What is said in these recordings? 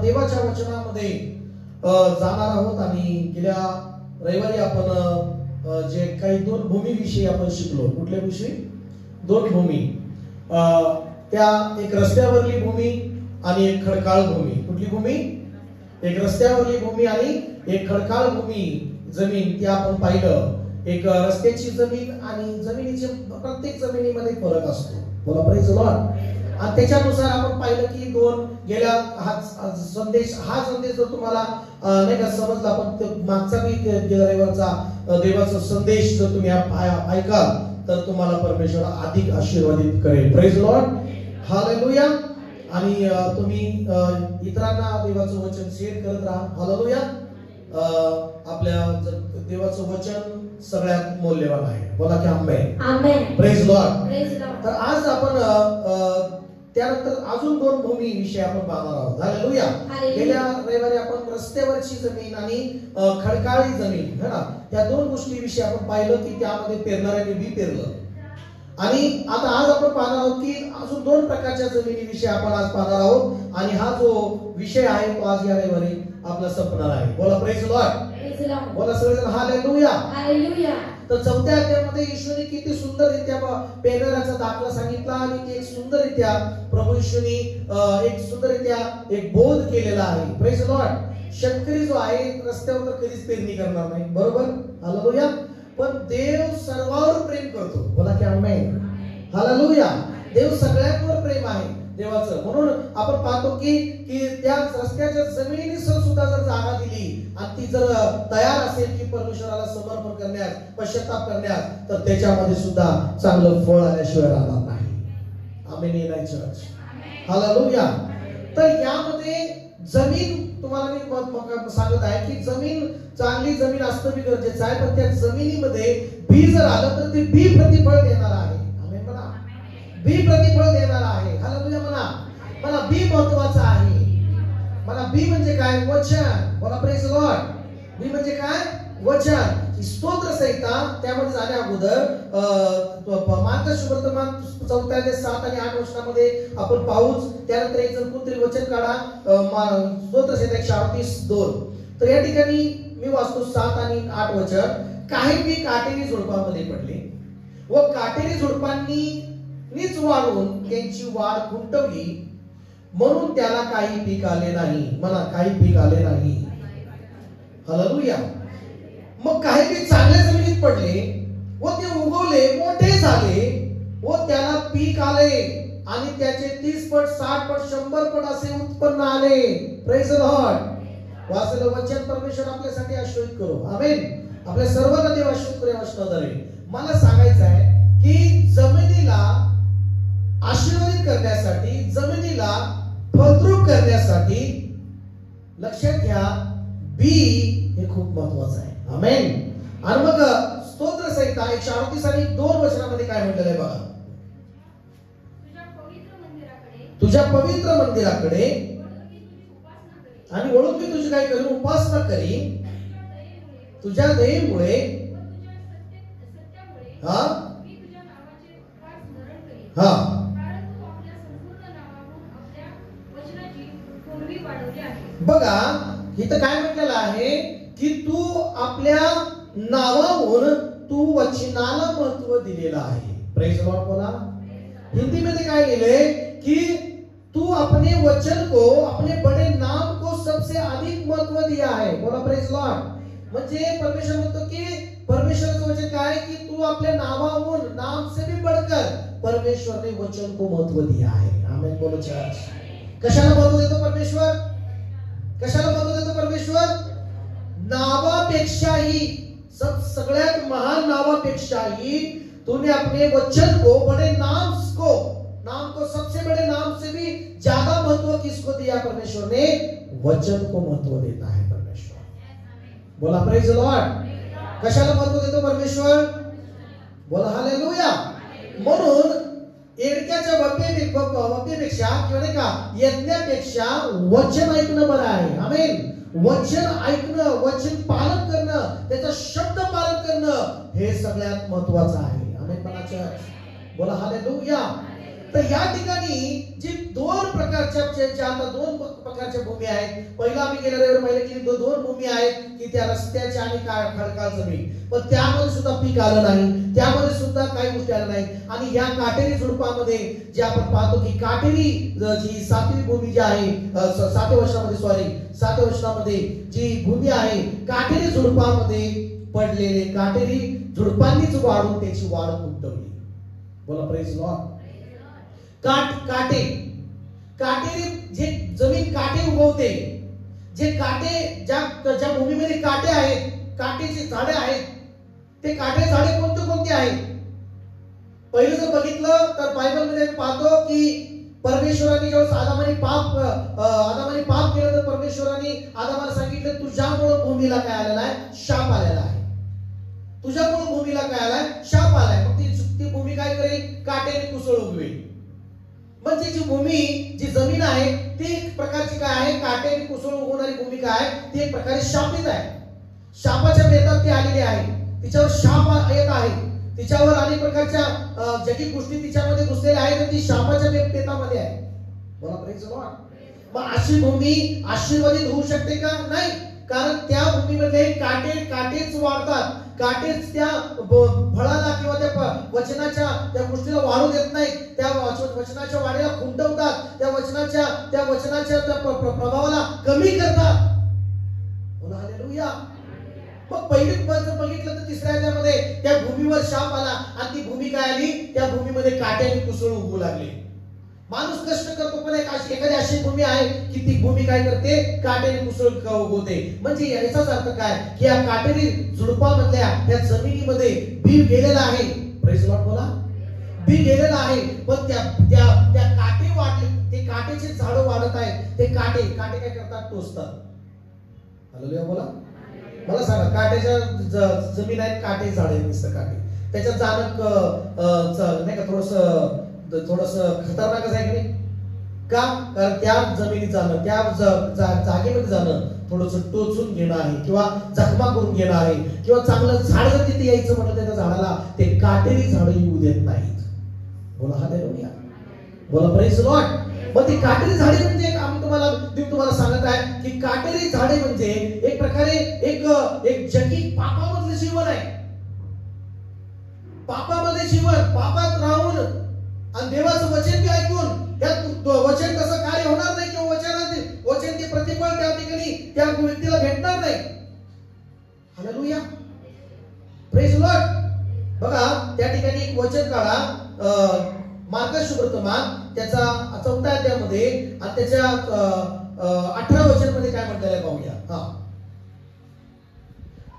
आपण देवाच्या वचनामध्ये जाणार आहोत. आणि गेल्या रविवारी आपण जे काही 2 भूमीविषयी आपण शिकलो. कुठल्या विषयी? 2 भूमी. त्या एक रस्त्यावरली भूमी आणि एक खडकाळ भूमी. कुठली भूमी? एक रस्त्यावरली भूमी आणि एक खडकाळ भूमी जमीन. ती आपण पाहिलं. एक रस्त्याची जमीन आणि जमिनीचे प्रत्येक जमिनीमध्ये फरक असतो. बोला प्रेज द लॉर्ड. आणि त्याच्यानुसार आपण पाहिलं की 2 गेल्या हा संदेश जर तुम्हाला नाही का समजला, पण मागचा बी गेल्या रविवारचा देवाचा संदेश जर तुम्ही ऐकाल तर तुम्हाला परमेश्वर अधिक आशीर्वादित करेल. Praise the Lord. हालेलुया. आणि तुम्ही इतरांना देवाचं वचन शेअर करत राहा. हालेलुया. आपल्या देवाचं वचन सगळ्यात मौल्यवान आहे. बोला की amen. Amen. Praise the lord. तर आज आपण त्यानंतर अजून 2 भूमी विषय आपण पाहणार आहोत. हालेलुया. गेल्या रविवारी आपण रस्त्यावरची जमीन आणि खडकाळी जमीन है ना, त्या 2 गोष्टी विषयी आपण पाहिलं की त्यामध्ये पेरणाऱ्याने बी पेरलं. आणि आता आज आपण पाहणार आहोत की अजून 2 प्रकारच्या जमिनीविषयी आपण आज पाहणार आहोत. आणि हा जो विषय आहे तो आज या रविवारी आपला संपणार आहे. बोला प्रेज द लॉर्ड. बोला सगळेजण हालेलुया. हालेलुया. तर 4थ्या अध्यायामध्ये येशूने किती सुंदररित्या पेरणाऱ्याचा दाखला सांगितला आणि एक सुंदररित्या प्रभू येशूने एक सुंदररित्या एक बोध केलेला आहे. Praise the Lord. शेतकरी जो आहे रस्त्यावर तर कधीच पेरणी करणार नाही, बरोबर? हालेलुया. पण देव सर्वांवर प्रेम करतो. बोला की आमेन. हालेलुया. देव सगळ्यांवर प्रेम आहे देवाचं. म्हणून आपण पाहतो की त्या रस्त्याच्या जमिनीसह सुद्धा जर जागा दिली आणि ती जर तयार असेल की परमेश्वराला समर्पण करण्यास, पश्चाताप करण्यास, तर त्याच्यामध्ये सुद्धा चांगलं फळ आल्याशिवाय राहणार नाही. आमेन. येणार चर्च. हालेलुया. तर यामध्ये जमीन तुम्हाला मी सांगत आहे की जमीन, चांगली जमीन असणं बी गरजेचं आहे. पण त्या जमिनीमध्ये बी जर आलं तर ते बी प्रतिफळ देणार आहे. आमेन म्हणा. बी प्रतिफळ देणार आहे. हालेलुया म्हणा. मला बी महत्वाचं आहे. मला बी म्हणजे काय? वचन. बोला प्रेज द लॉर्ड. बी म्हणजे काय? वचन. स्तोत्र संहिता त्यामध्ये जाण्या अगोदर मार्कस वर्तमान 4 ते 7 आणि 8 वचनामध्ये आपण पाहूच. त्यानंतर एक जण कोणतरी वचन काढा. स्तोत्र संहिता 138:2. तर या ठिकाणी मी वाचतो 7 आणि 8 वचन. काही बी काटेरी झुडपामध्ये पडले व काटेरी झुडपांनी नीच वाढून त्यांची वाढ खुंटवली, म्हणून त्याला काही पीक आले नाही. मला काही पीक आले नाही. हालेलुया. मग काही बी चांगल्या जमिनीत पडले व ते उगवले, मोठे झाले व त्याला पीक आले आणि त्याचे 30 पट, 60 पट, 100 पट असे उत्पन्न आले. Praise the Lord. वाचलेलं वचन परमेश्वर आपल्यासाठी आशीर्वादित करो. आमेन. आपल्या सर्वांना देव आशीर्वाद करे. वचनाद्वारे मला सांगायचं आहे की जमिनीला आशीर्वादित करण्यासाठी, जमिनीला फळद्रूप करण्यासाठी लक्षात घ्या बी हे खूप महत्वाचं आहे. आमेन. आणि मग स्तोत्र संहिता 138 आणि 2 वचनामध्ये काय म्हटलेलं आहे बघा. तुझ्या पवित्र मंदिराकडे आणि वळून मी तुझी काय करीन? उपासना करीन. तुझ्या दयेमुळे हा हा बघा इथं काय म्हटलेलं आहे की तू आपल्या नावावर तू वचनाला महत्व दिलेलं आहे. Praise the Lord. बोला. हिंदी मध्ये काय लिहिलंय की तू अपने वचन को, अपने बड़े नाम को सबसे अधिक महत्व दिया है. बोला प्रेज द लॉर्ड. म्हणजे परमेश्वर म्हणतो की परमेश्वराचं वचन काय की तू आपल्या नावावर, नाम से भी बढ़कर परमेश्वर ने वचन को महत्व दिया है. आमेन. बोलो चर्च. कशाला महत्व देतो परमेश्वर? कशाला महत्व देतो परमेश्वर? नावापेक्षाही, सगळ्यात महान नावापेक्षाही तूने अपने वचन को, बड़े नाम को सबसे बड़े नाम से भी ज्यादा महत्व किसको दिया? परमेश्वर ने वचन को महत्व देता है परमेश्वर. बोला प्रेज द लॉर्ड. कशाला महत्व देतो परमेश्वर? बोला हालेलुया. म्हणून एडक्याच्या वपेपेक्षा किंवा नाही का यज्ञापेक्षा वचन ऐकणं बरं आहे. आमेन. वचन ऐकणं, वचन पालन करणं, त्याचा शब्द पालन करणं हे सगळ्यात महत्वाचं आहे. आमेन. बोला हालेलुया. तर या ठिकाणी जी दोन प्रकारच्या आता दोन प्रकारच्या भूमी आहेत. पहिला आम्ही गेल्या रविवारी पाहिलं की दोन भूमी आहेत की त्या रस्त्याच्या आणि खडकाळ जमीन, पण त्यामध्ये सुद्धा पीक आलं नाही, त्यामध्ये सुद्धा काही गोष्टी आल्या नाही. आणि या काटेरी झुडपामध्ये जे आपण पाहतो की काटेरी जी 7वी भूमी जी आहे, 7व्या वचनामध्ये जी भूमी आहे, काटेरी झुडपामध्ये पडलेले काटेरी झुडपांनीच वाढून त्याची वाढ उमटवली. बोला प्रेज लॉर्ड. काटेरी जे जमीन काटे उगवते, जे काटे ज्या भूमीमध्ये काटे आहेत, काटेची झाडे आहेत, ते काटे झाडे कोणते आहेत? पहिलं जर बघितलं तर बायबलमध्ये पाहतो की परमेश्वराने जेव्हा आदामाने पाप केलं तर परमेश्वराने आदामाला सांगितलं तुझ्यामुळे भूमीला काय आलेला आहे? शाप आलेला आहे. तुझ्यामुळे भूमीला काय आलाय? शाप आलाय. मग ती भूमी काय करेल? काट्याने कुसळ उगवेल. म्हणजे जी भूमी, जी जमीन आहे ती एक प्रकारची काय आहे? काट्याने कुसळ उगवणारी भूमी काय आहे? ती एक प्रकारे शापित आहे. शापाच्या बेतात ती आलेली आहे. तिच्यावर शाप येत आहे. तिच्यावर अनेक प्रकारच्या जटिल गोष्टी तिच्यामध्ये घुसलेल्या आहेत. ती शापाच्या बेतामध्ये आहे. बोला प्रेज लॉर्ड. मग अशी भूमी आशीर्वादित होऊ शकते का? नाही. कारण त्या भूमीमध्ये काटेच वाढतात. काटेच त्या फळाला किंवा त्या वचनाच्या त्या गोष्टीला वाढू देत नाही. त्या वचनाच्या वाढीला खुंटवतात. त्या वचनाच्या प्रभावाला कमी करतात. बोला हालेलुया. मग पहिली जर बघितलं तर तिसऱ्या अध्यायामध्ये त्या भूमीवर शाप आला आणि ती भूमी काय आली? त्या भूमीमध्ये काट्याने कुसळ उगवू लागले. माणूस कष्ट करतो पण एखादी अशी भूमी आहे की ती भूमी काय करते? काटेरी कुसळ उगवते. म्हणजे याचाच अर्थ काय की या काटेरी झुडपामधल्या या जमिनीमध्ये बी गेलेला आहे. Praise Lord. बोला. बी गेलेला आहे, पण त्या काटे वाढले, ते काटेचे झाडं वाढत आहेत. ते काटे काय करतात? टोचतात. हालेलुया. बोला. मला सांगा, काटेच्या जमीन आहे, काटे झाडे नुसतं काटे, त्याच्यात जाणं नाही का थोडस खतरनाकच आहे की नाही? का? कारण त्या जमिनीत जाणं, त्या जागेमध्ये जाणं थोडस टोचून घेणं आहे किंवा जखमा करून घेणं आहे. किंवा चांगलं झाड जर तिथे यायचं म्हटलं त्या झाडाला ते काटेरी झाडं येऊ देत नाहीत. बोला हालेलुया. बोला प्रेज लॉर्ड. मग ती काटेरी झाडे म्हणजे मी तुम्हाला सांगत आहे की काटेरी झाडे म्हणजे एक प्रकारे एक जगी पापामधलं जीवन आहे. पापामध्ये जीवन, पापात राहून आणि देवाचं वचन बी ऐकून त्यात वचन कसं कार्य होणार नाही किंवा वचन ते प्रतिफळ त्या ठिकाणी त्या व्यक्तीला भेटणार नाही. हालेलुया. Praise Lord. बघा त्या ठिकाणी एक वचन काढा, मार्कस शुभवर्तमान त्याचा 4व्या अध्यायामध्ये आणि त्याच्या 18 वचन मध्ये काय म्हटलेलं आहे पाहूया.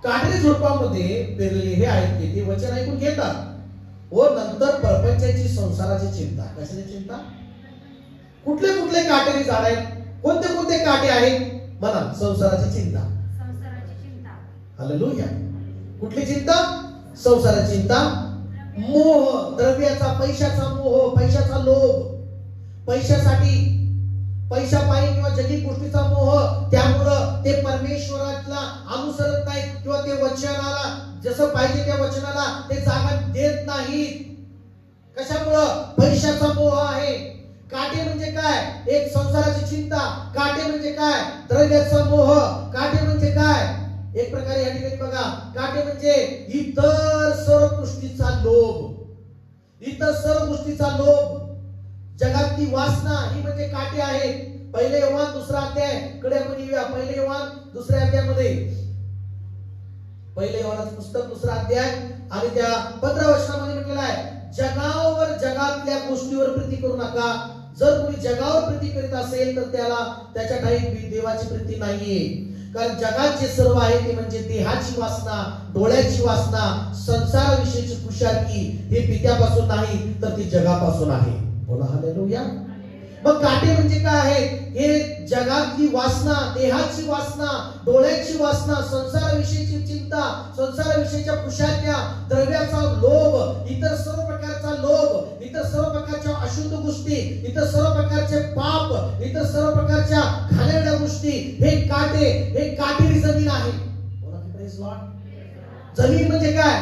काटेरी झुडपामध्ये पेरलेले हे आहेत की ते वचन ऐकून घेतात व नंतर परपंचाची संसाराची चिंता. कशाची चिंता? कुठले काटेरी झाड आहेत? कोणते काटे आहेत? म्हणा. संसाराची चिंता. हालेलुया. कुठली चिंता? संसाराची चिंता. मोह, द्रव्याचा, पैशाचा मोह, पैशाचा लोभ, पैशापायी किंवा जगिक गोष्टीचा मोह, त्यामुळं ते परमेश्वराला अनुसरत नाहीत किंवा ते वचनाला जसं पाहिजे त्या वचनाला ते जागा देत नाहीत. कशामुळं? पैशाचा मोह आहे. काटे म्हणजे काय? एक संसाराची चिंता. काटे म्हणजे काय? द्रव्याचा मोह. काटे म्हणजे काय? एक प्रकारे या ठिकाणी बघा, काटे म्हणजे इतर सर्व गोष्टीचा लोभ. इतर सर्व गोष्टीचा लोभ, जगातली वासना ही म्हणजे काटे आहेत. पहिले योहान 2रा अध्याय कडे आपण येऊया. पहिले योहान 2ऱ्या अध्यायामध्ये, पहिले योहानाचं पुस्तक 2रा अध्याय आणि त्या 15 वचनामध्ये म्हटलेलं आहे, जगातल्या गोष्टीवर प्रीती करू नका. जर कोणी जगावर प्रीती करीत असेल तर त्याच्या ठाई देवाची प्रीती नाहीये. कारण जगात जे सर्व आहे ते म्हणजे देहाची वासना, डोळ्याची वासना, संसाराविषयीची खुशालकी हे पित्यापासून नाही तर ती जगापासून आहे. बोला हालेलुया. मग काटे म्हणजे काय आहे? हे जगातली वासना, देहाची वासना, डोळ्याची वासना, संसाराविषयीची चिंता, संसाराविषयीच्या खुशाल्या, द्रव्याचा लोभ, इतर सर्व प्रकारचा लोभ, इतर सर्व प्रकारच्या अशुद्ध गोष्टी, इतर सर्व प्रकारचे पाप, इतर सर्व प्रकारच्या घाणेरड्या गोष्टी, हे काटेरी जमीन आहे. बोला की प्रेज लॉर्ड. जमीन म्हणजे काय?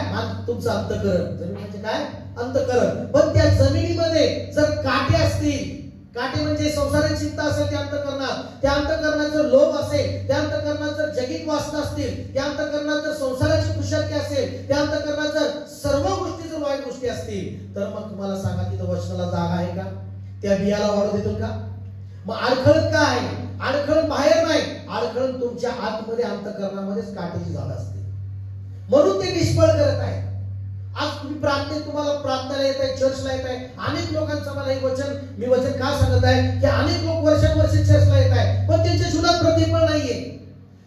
तुमचं अंतःकरण. जमीन म्हणजे काय? अंतःकरण. पण त्या जमिनीमध्ये जर काटे असतील, काटे म्हणजे संसाराची चिंता असेल त्या अंतःकरणात, त्या अंतःकरणात जर लोभ असेल, त्या अंतःकरणात जर जगिक वासना असतील, त्या अंतःकरणात जर संसाराची कुशलती असेल, त्या अंतःकरणात जर सर्व गोष्टी जर वाईट गोष्टी असतील, तर मग तुम्हाला सांगा तिथं वचनाला जागा आहे का? त्या बियाला वाढू देतो का? मग अडखळत काय आहे? अडखळत बाहेर नाही, अडखळत तुमच्या आतमध्ये अंतःकरणामध्येच काटेची झाड असते, म्हणून ते निष्फळ करत आहे. आज तुम्ही प्रार्थनेत, तुम्हाला प्रार्थनाला येत आहे, चर्चला येत आहे. अनेक लोकांचं मला हे वचन, मी वचन का सांगत आहे की अनेक लोक वर्षानुवर्ष चर्चला येत आहे, पण त्यांच्या जीवनात प्रतिफळ नाहीये.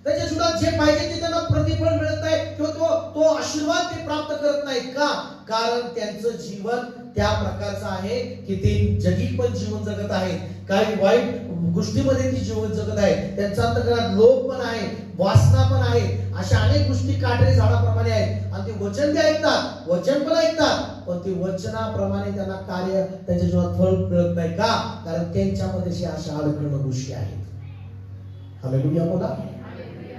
त्याच्या जीवनात जे पाहिजे ते त्यांना प्रतिफळ मिळत नाही, किंवा तो आशीर्वाद ते प्राप्त करत नाहीत. का? कारण त्यांचं जीवन त्या प्रकारचं आहे की ते जगिक पण जीवन जगत आहेत, काही वाईट गोष्टीमध्ये ती जीवन जगत आहे. त्यांच्या अंतःकरणात लोभ पण आहे, वासना पण आहे. अशा अनेक गोष्टी काटेरी झाडाप्रमाणे आहेत. आणि ते वचन बी ऐकतात, वचन पण ऐकतात, पण ते वचनाप्रमाणे त्यांना कार्य, त्यांच्या जीवनात फळ मिळत नाही. का? कारण त्यांच्यामध्ये अशा अडखळण गोष्टी आहेत. हालेलुया बोला,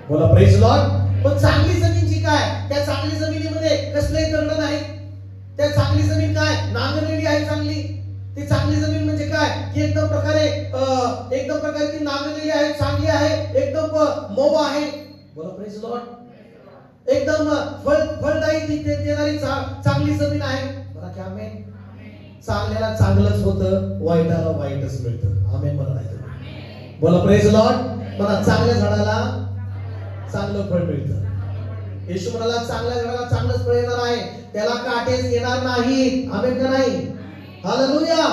बोला प्रेज लॉर्ड. पण चांगली जमीन जी काय, त्या चांगली जमिनीमध्ये कसलेही दगड नाही. त्या चांगली जमीन काय, नांगरलेली आहे चांगली. ती चांगली जमीन म्हणजे काय की एकदम प्रकारे ती नांगरलेली आहे, चांगली आहे, एकदम मऊ आहे. बोला प्रेज लॉर्ड. एकदम फळदायी देणारी चांगली जमीन आहे. बघा की आमेन. चांगल्याला चांगलंच होतं, वाईटाला वाईटच मिळतं. आमेन म्हणा. बोला प्रेज लॉर्ड. मला चांगल्या झाडाला चांगलं फळ मिळतं. येशू म्हणाला चांगल्या झाडाला चांगलंच फळ येणार आहे, त्याला काटेच येणार नाही. आमेन का नाही? हालेलुया.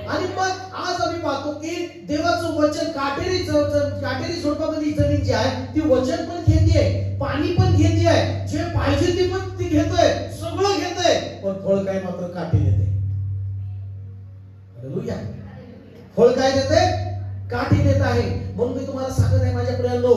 आणि मग आज आम्ही पाहतो की देवाचं वचन काटेरी झुडपामध्ये जमीन जी आहे ती वचन पण घेते, पाणी पण घेते आहे, जे पाहिजे ते पण ती घेतोय, सगळं घेतोय, पण फळ काय मात्र काटे देते. हालेलुया. फळ काय देते? काठी देत आहे. म्हणून मी तुम्हाला सांगत आहे माझ्या प्रियांनो,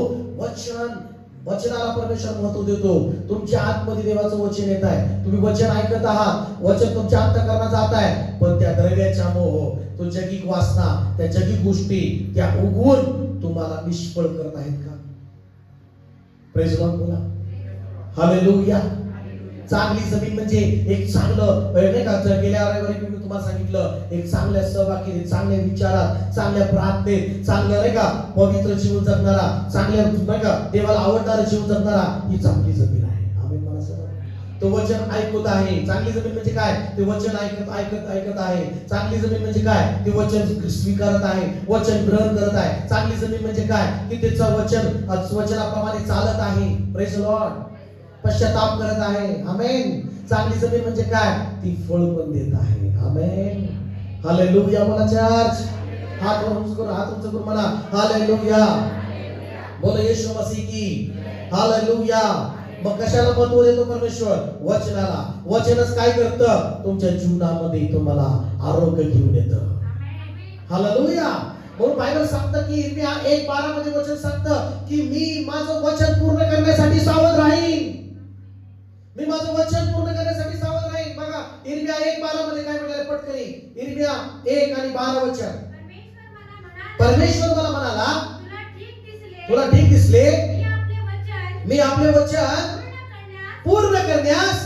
वचनाला परमेश्वर महत्व देतो. तुमच्या आतमध्ये देवाचं वचन येत आहे, तुम्ही वचन ऐकत आहात, वचन तुमच्या अंतःकरणात जात आहे, पण त्या द्रव्याच्या मोह, तो जगिक वासना, त्या जगिक गोष्टी त्या उगवून तुम्हाला निष्फळ करत आहेत का? प्रेज लॉर्ड बोला. हालेलुया. चांगली जमीन म्हणजे एक चांगलं, नाही का, गेल्या रविवारी मी तुम्हाला सांगितलं, एक चांगल्या सहभागी, चांगल्या विचारात, चांगल्या प्रार्थनेत, चांगल्या नाही का पवित्र जीवन जगणारा, चांगल्या नाही का देवाला आवडणारं जीवन जगणारा, ही चांगली जमीन आहे. आमेन मला सर. तो वचन ऐकत आहे. चांगली जमीन म्हणजे काय? ते वचन ऐकत आहे. चांगली जमीन म्हणजे काय? ते वचन स्वीकारत आहे, वचन ग्रहण करत आहे. चांगली जमीन म्हणजे काय? की त्याचं वचनाप्रमाणे चालत आहे. Praise Lord. पश्चाताप करत आहे. आमेन. चांगली जमीन म्हणजे काय? ती फळ पण देत आहे. आमेन. हालेलुया बोला चर्च. हात उंच करून म्हणा हालेलुया. बोला येशू मसीह की हालेलुया. मग कशाला महत्व देतो परमेश्वर? वचनाला. वचनच काय करतं? तुमच्या जीवनामध्ये तुम्हाला आरोग्य घेऊन येतं. हालेलुया. म्हणून बायबल सांगतं की इर्मिया 1:12 मध्ये वचन सांगतं की मी माझं वचन पूर्ण करण्यासाठी सावध राहीन. मी माझं वचन पूर्ण करण्यासाठी सावध राहीन. बघा इर्मिया 1:12 मध्ये काय म्हणाले पटकनी. इर्मिया 1 आणि 12 वचन. परमेश्वर मला म्हणाला, तुला ठीक दिसले, मी आपले वचन पूर्ण करण्यास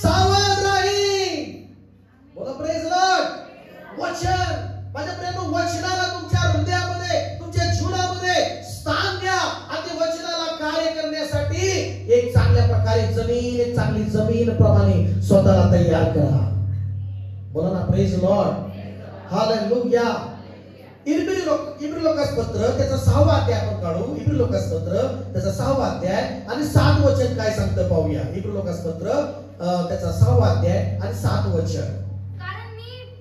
सावध राहीन. बोला प्रेज लॉर्ड. वचन, माझ्या प्रियांनो, वचनाला तुमच्या हृदयामध्ये, तुमच्या जीवनामध्ये स्थान द्या. आणि वचनाला कार्य करण्यासाठी एक चांगल्या प्रकारे जमीन, एक चांगली जमीन प्रमाणे स्वतःला तयार करा. बोला ना प्रेज लॉर्ड. हालेलुया. इब्री लोकासपत्र त्याचा 6वा अध्याय आपण काढू. इब्री लोकासपत्र त्याचा 6वा अध्याय आणि 7 वचन काय सांगतं पाहूया. इब्री लोकासपत्र त्याचा 6वा अध्याय आणि 7 वचन.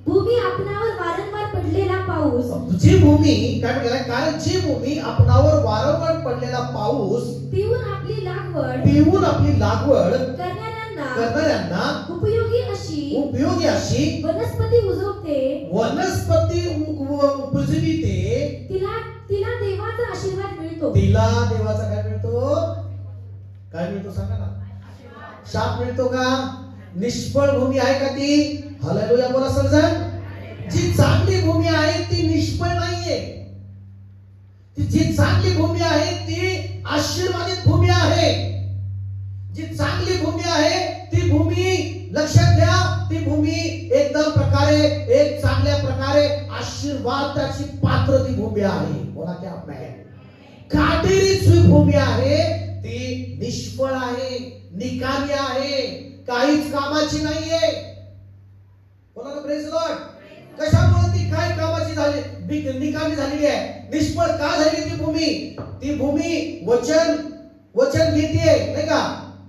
भूमी आपणावर वारंवार पडलेला पाऊस, जी भूमी काय म्हणाला? कारण जी भूमी आपणावर वारंवार पडलेला पाऊस पिऊन आपली लागवड करणाऱ्यांना उपयोगी अशी वनस्पती उजवते, तिला देवाचा आशीर्वाद मिळतो. तिला देवाचा काय मिळतो? काय मिळतो सांगा ना? शाप मिळतो का? निष्फळ भूमी आहे का ती? हालेलुया बोला सर्वजण. जी चांगली भूमी आहे ती निष्फळ नाहीये. ती जी चांगली भूमी आहे ती आशीर्वादित भूमी आहे. जी चांगली भूमी आहे ती भूमी लक्षात घ्या, ती भूमी एकदम प्रकारे एक चांगल्या प्रकारे आशीर्वादाची पात्र ती भूमी आहे. बोला की आमेन. काटेरी जी भूमी आहे ती निष्फळ आहे, निकामी आहे, काहीच कामाची नाहीये. बोला ना प्रेज लॉर्ड. कशामुळे ती काय कामाची झाली, निकामी झालेली आहे, निष्फळ का झाली ती भूमी? ती भूमी वचन घेते नाही का,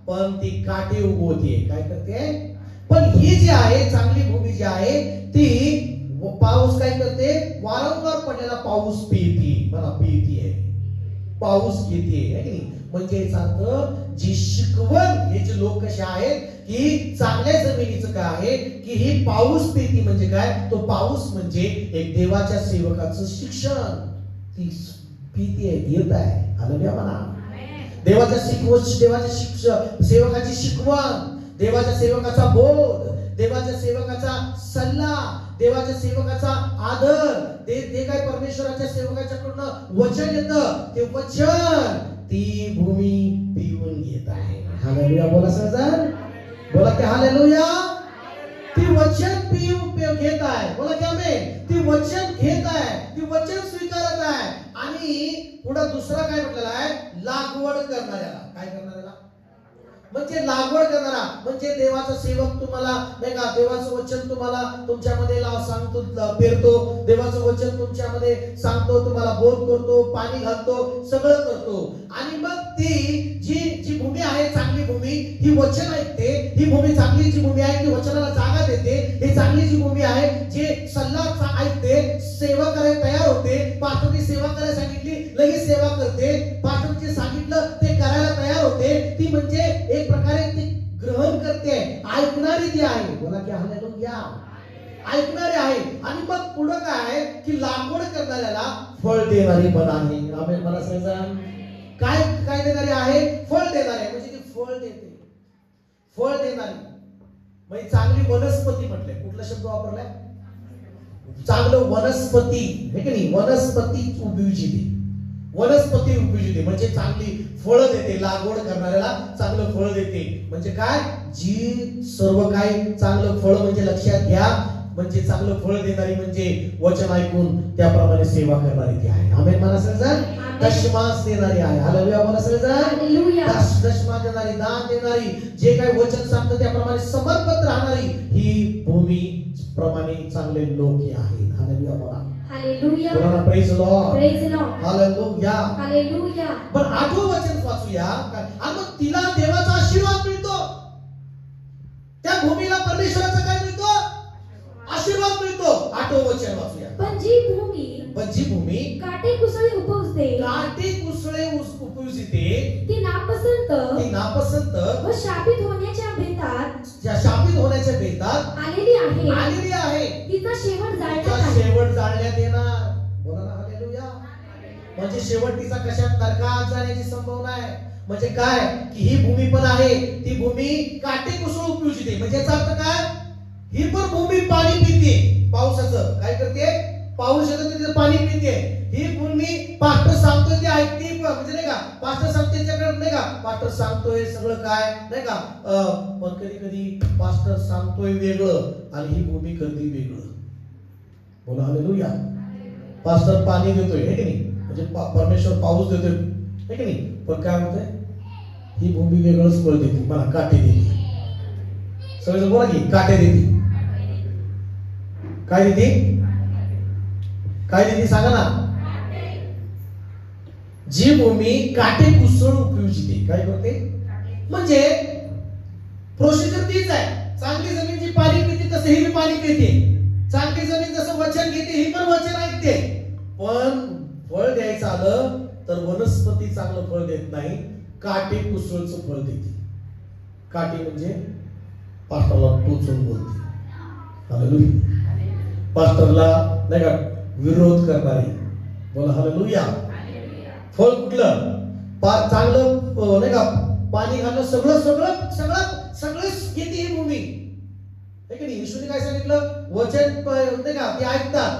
पण ती काटे उगवते. काय करते? पण ही जी आहे चांगली भूमी जी आहे ती पाऊस काय करते, वारंवार पडलेला पाऊस पिते. मला पिते आहे, पाऊस घेते आहे की नाही. म्हणजे याचा अर्थ जी शिकवण हे जे लोक कसे आहेत की चांगल्या जमिनीचं काय आहे की ही पाऊस पिती. म्हणजे काय? तो पाऊस म्हणजे एक देवाच्या सेवकाचं शिक्षण. ती पिती आहे, घेत आहे. हालेलुया म्हणा. देवाच्या सेवकाची शिकवण, देवाच्या सेवकाचा बोध, देवाच्या सेवकाचा सल्ला, देवाच्या सेवकाचा आदर, ते काय परमेश्वराच्या सेवकाच्याकडून वचन येतं, ते वचन ती भूमी पिऊन घेत आहे. हालेलुया. बोला सगळेजण, बोला की हालेलुया. ती वचन पिऊन घेत आहे. बोला की आमेन. ती वचन घेत आहे, ती वचन स्वीकारत आहे. आणि पुढे दुसरा काय म्हटलेला आहे, लागवड करणाऱ्याला. काय करणाऱ्याला म्हणजे लागवड करणारा, म्हणजे देवाचा सेवक तुम्हाला नाही का, देवाचं वचन तुम्हाला तुमच्यामध्ये सांगतो, पेरतो, देवाचं वचन तुमच्यामध्ये सांगतो, तुम्हाला बोध करतो, पाणी घालतो, सगळं करतो. आणि मग ती जी भूमी आहे चांगली भूमी, ही वचन ऐकते. ही भूमी चांगली जी भूमी आहे ती वचनाला जागा देते. ही चांगली जी भूमी आहे जे सल्ला ऐकते, सेवा करायला तयार होते. पास्टरनी सेवा करायला सांगितली, लगेच सेवा करते. पास्टरने सांगितलं ते करायला तयार होते. ती म्हणजे एक प्रकारे ती ग्रहण करते, ऐकणारी ती आहे. बोला की हालेलुया. ऐकणारे आहे. आणि मग पुढे काय की लागवड करणाऱ्याला फळ देणारी पण आहे. आमेन. मला सांगा काय देणारी आहे, फळ देणारी. म्हणजे ती फळ देते, फळ देणारी. म्हणजे चांगली वनस्पती म्हटले. कुठला शब्द वापरलाय? चांगलं वनस्पती हे की नाही, वनस्पती उपयोजिते, वनस्पती उपयोजिते म्हणजे चांगली फळ देते. लागवड करणाऱ्याला चांगलं फळ देते. म्हणजे काय, जी सर्व काही चांगलं फळ म्हणजे लक्षात घ्या, म्हणजे चांगलं फळ देणारी म्हणजे वचन ऐकून त्याप्रमाणे सेवा करणारी ती आहे. आमेन. मला सगळं दशमास देणारी आहे. हालेलुया. मला सगळं दशमास देणारी, दान देणारी, जे काही वचन सांगतं त्याप्रमाणे समर्पित राहणारी ही भूमी प्रमाणे चांगले लोक आहेत. हालेलुया. बोला हालेलुया. बोला praise lord. Praise lord. Hallelujah. Hallelujah. पण 8वं वचन वाचूया. आणि मग तिला देवाचा आशीर्वाद मिळतो. त्या भूमीला परमेश्वराचा काय मिळतो? आशीर्वाद मिळतो. 8वं वचन वाचूया. पण जी भूमी काटे कुसळे उपजते, उपजिते, ती नापसंत व शापित होण्याच्या बेतात आलेली आहे. तिचा शेवट जाळण्यात येणार. बोला ना हालेलुया. म्हणजे शेवट तिचा कशात, नरकात जाण्याची संभावना आहे. म्हणजे काय की ही भूमी पण आहे, ती भूमी काटे कुसळ उपयोजिते. म्हणजे याचा अर्थ काय, ही पण भूमी पाणी पिते. पावसाचं काय करते, पाऊस येतो तिथे पाणी पिते. ही भूमी पास्टर सांगतोय ते ऐकते. म्हणजे नाही का, पास्टर सांगते त्याच्याकडे नाही का, पास्टर सांगतोय सगळं काय नाही का, पण कधी कधी पास्टर सांगतोय वेगळं आणि ही भूमी करते वेगळं. बोला हालेलुया. पास्टर पाणी देतोय हे की नाही, म्हणजे परमेश्वर पाऊस देतोय हे की नाही, पण काय होतंय, ही भूमी वेगळंच फळ देते. मला काटे देते. सगळं बोला की काटे देते. काय देते? काय देते सांगा ना. जी भूमी काटे कुसळ उपयोजिते. काय करते म्हणजे प्रोसिजर तीच आहे. चांगली जमीन जी पाणी पिते तसं ही भी पाणी पिते. चांगली जमीन जसं वचन घेते ही पण वचन ऐकते. पण फळ द्यायचं आलं तर वनस्पती चांगलं फळ देत नाही, काटे कुसळचं फळ देते. काटे म्हणजे पास्टरला टोचून बोलते. हालेलुया. पास्टरला नाही का विरोध करणारी. बोला हालेलुया. फळ कुठलं, चांगलं नाही का, पाणी घालणं, सगळं घेते ही भूमी हे की नाही. येशूने काय सांगितलं, वचन नाही का ते ऐकतात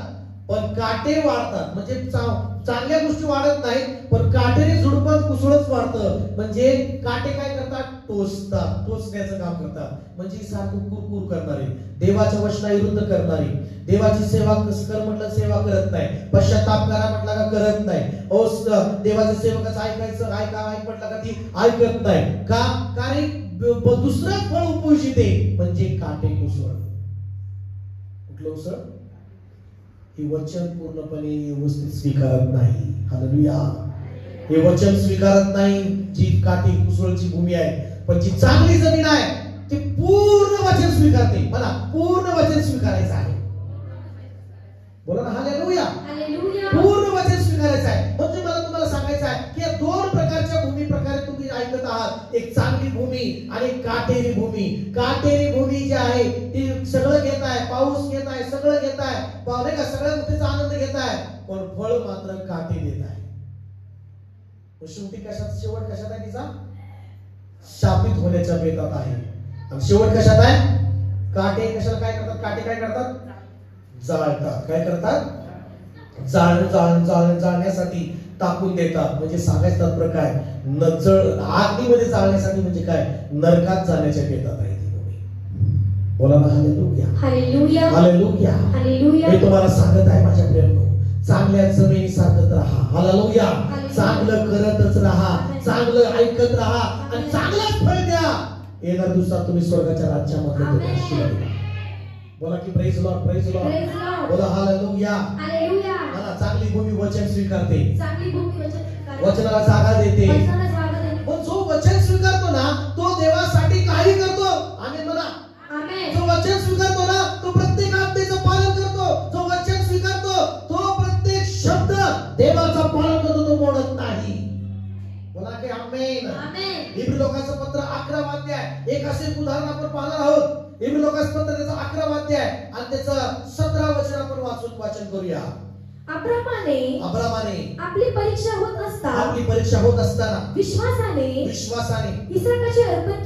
पण काटे वाढतात. म्हणजे चांगल्या गोष्टी वाढत नाहीत, पण काटेरी झुडपं कुसळच वाढतं. म्हणजे काटे काय करतात, टोचण्याचं काम करतात. म्हणजे सारखं कुरकुर करणारे, देवाच्या वचनाविरुद्ध करणारे, देवाची सेवा कर म्हटलं सेवा करत नाही, पश्चाताप करा म्हटलं का करत नाही, देवाच्या सेवकाचं ऐकायचं ऐक म्हटलं का ती ऐकत नाही. का? कारण दुसरं फळ उपयोजिते म्हणजे काटे उसळ. कुठलं उसळ? हे वचन पूर्णपणे व्यवस्थित स्वीकारत नाही. हालेलुया. हे वचन स्वीकारत नाही. जी काटे उसळची भूमी आहे, पण जी चांगली जमीन आहे ती पूर्ण वचन स्वीकारते. मला पूर्ण वचन स्वीकारायचं आहे. बोला ना हालेलुया. पूर्ण वचन स्वीकारायचं आहे. म्हणजे मला तुम्हाला सांगायचं आहे की या दोन प्रकारच्या भूमी प्रकारे तुम्ही ऐकत आहात. एक चांगली भूमी आणि काटेरी भूमी. काटेरी भूमी जी आहे ती सगळं घेत आहे, पाऊस घेत आहे, सगळं घेत आहे, नाही का, सगळ्या गोष्टीचा आनंद घेत आहे, पण फळ मात्र काटे देत आहे. शेवटी कशात? शेवट कशात आहे तिचा? शापित होण्याच्या बेतात आहे. आणि शेवट कशात आहे? काटे कशाला काय करतात? काटे काय करतात? जाळतात. काय करतात? जाळण्यासाठी टाकून देतात. म्हणजे सांगायचं तात्पर्य काय? आगीमध्ये जाळण्यासाठी म्हणजे काय? नरकात जाण्याच्या बेतात आहे ती भूमी. बोला ना हालेलुया. हालेलुया. हालेलुया. हालेलुया. मी तुम्हाला सांगत आहे माझ्या प्रियांनो, चांगल्या जमिनी साधत राहा. हालेलुया. चांगलं करतच राहा, चांगलं ऐकत राहा आणि चांगलंच फळ द्या. येणाऱ्या दिवसात तुम्ही स्वर्गाच्या राज्यामध्ये. बोला की प्रेज लॉर्ड, प्रेज लॉर्ड. बोला हालेलुया. हालेलुया. मला चांगली भूमी वचन स्वीकारते, चांगली भूमी वचन स्वीकारते, वचनाला जागा देते. वचनाला जागा देते. पण जो वचन स्वीकारतो ना तो देवासाठी काही करतो. आमेन म्हणा. आमेन. जो वचन स्वीकारतो ना तो प्रत्येक आज्ञेचं पालन करतो. जो वचन स्वीकारतो तो प्रत्येक शब्द देवाचा पालन करतो, तो मोडत नाही. बोला की आमेन. आमेन. इब्री लोकांचं पत्र 11 अध्याय आहे. एक असे उदाहरण आपण पाहणार आहोत. इब्री लोकांचं पत्र त्याचं 11 अध्याय आहे आणि त्याचं 17 वचन आपण वाचन करूया. अब्रामाने आपली परीक्षा होत असताना विश्वासाने इसाकाचे अर्पण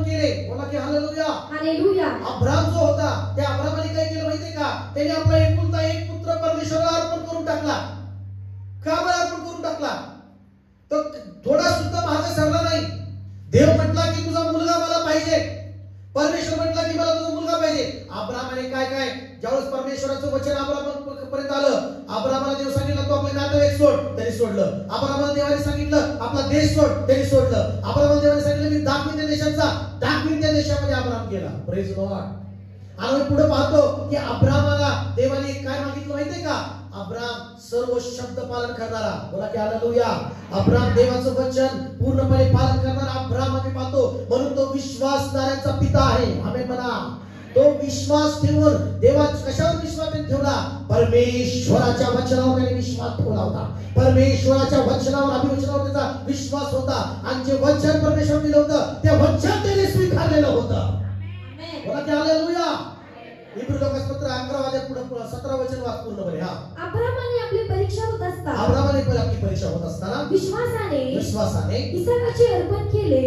केले. बोला की हालेलुया. हालेलुया. अब्राम जो होता त्या अब्रामाने काय केलं माहितीये का? त्याने आपला एकुलता एक पुत्र परमेश्वराला अर्पण करून टाकला. का बरं अर्पण करून टाकला? तो थोडा सुद्धा मागे सरला नाही. देव म्हटला की तुझा मुलगा मला पाहिजे, परमेश्वर म्हटला की मला तुझा मुलगा पाहिजे. अब्रामाने काय ज्यावेळेस परमेश्वराचं वचन अब्रामापर्यंत आलं, अब्रामाला देव सांगितलं तू आपले नातेवाईक सोड, त्यांनी सोडलं. अब्रामाला देवाने सांगितलं आपला देश सोड, त्यांनी सोडलं. अब्रामाला देवाने सांगितलं मी दाखवीन त्या देशामध्ये अब्राम गेला. Praise Lord. आणि पुढे पाहतो की अब्रामाला देवाने काय मागितलं माहितीये का? अब्राम सर्व शब्द पालन करणारा. बोला की हालेलुया. अब्राम देवाचं वचन पूर्णपणे पालन करणारा अब्राम आम्ही पाहतो. म्हणून तो विश्वासणाऱ्यांचा पिता आहे. आमेन म्हणा. तो विश्वास ठेवून देवा कशावर विश्वास ठेवला? परमेश्वराच्या वचनावर त्याने विश्वास ठेवला होता. परमेश्वराच्या वचनावर अभिवचनावर त्याचा विश्वास होता आणि जे वचन परमेश्वर दिलं होतं त्या वचन त्याने स्वीकारलेलं होतं. बोला की हालेलुया. इब्री लोकांचं पत्र 11 अध्याय पुढे 17 वचन वाच पूर्णपणे. अब्रामाने आपली परीक्षा होत असताना विश्वासाने इसाकाचे अर्पण केले.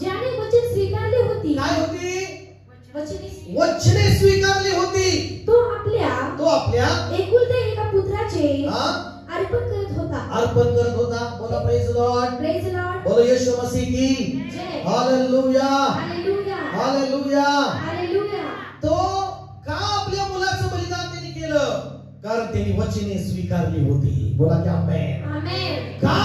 ज्याने वचन स्वीकारले होती. काय होती? वचने स्वीकारली होती. तो आपल्या एकुलत्या एका पुत्राचे अर्पण करत होता. बोला प्रेज लॉर्ड. Praise Lord. बोलो यीशु मसीह की जय. हालेलुया. हालेलुया. हालेलुया. हालेलुया. तो का आपल्या मुलाचं बलिदान त्यांनी केलं? कारण त्यांनी वचने स्वीकारली होती. बोला की आमेन. आमेन. का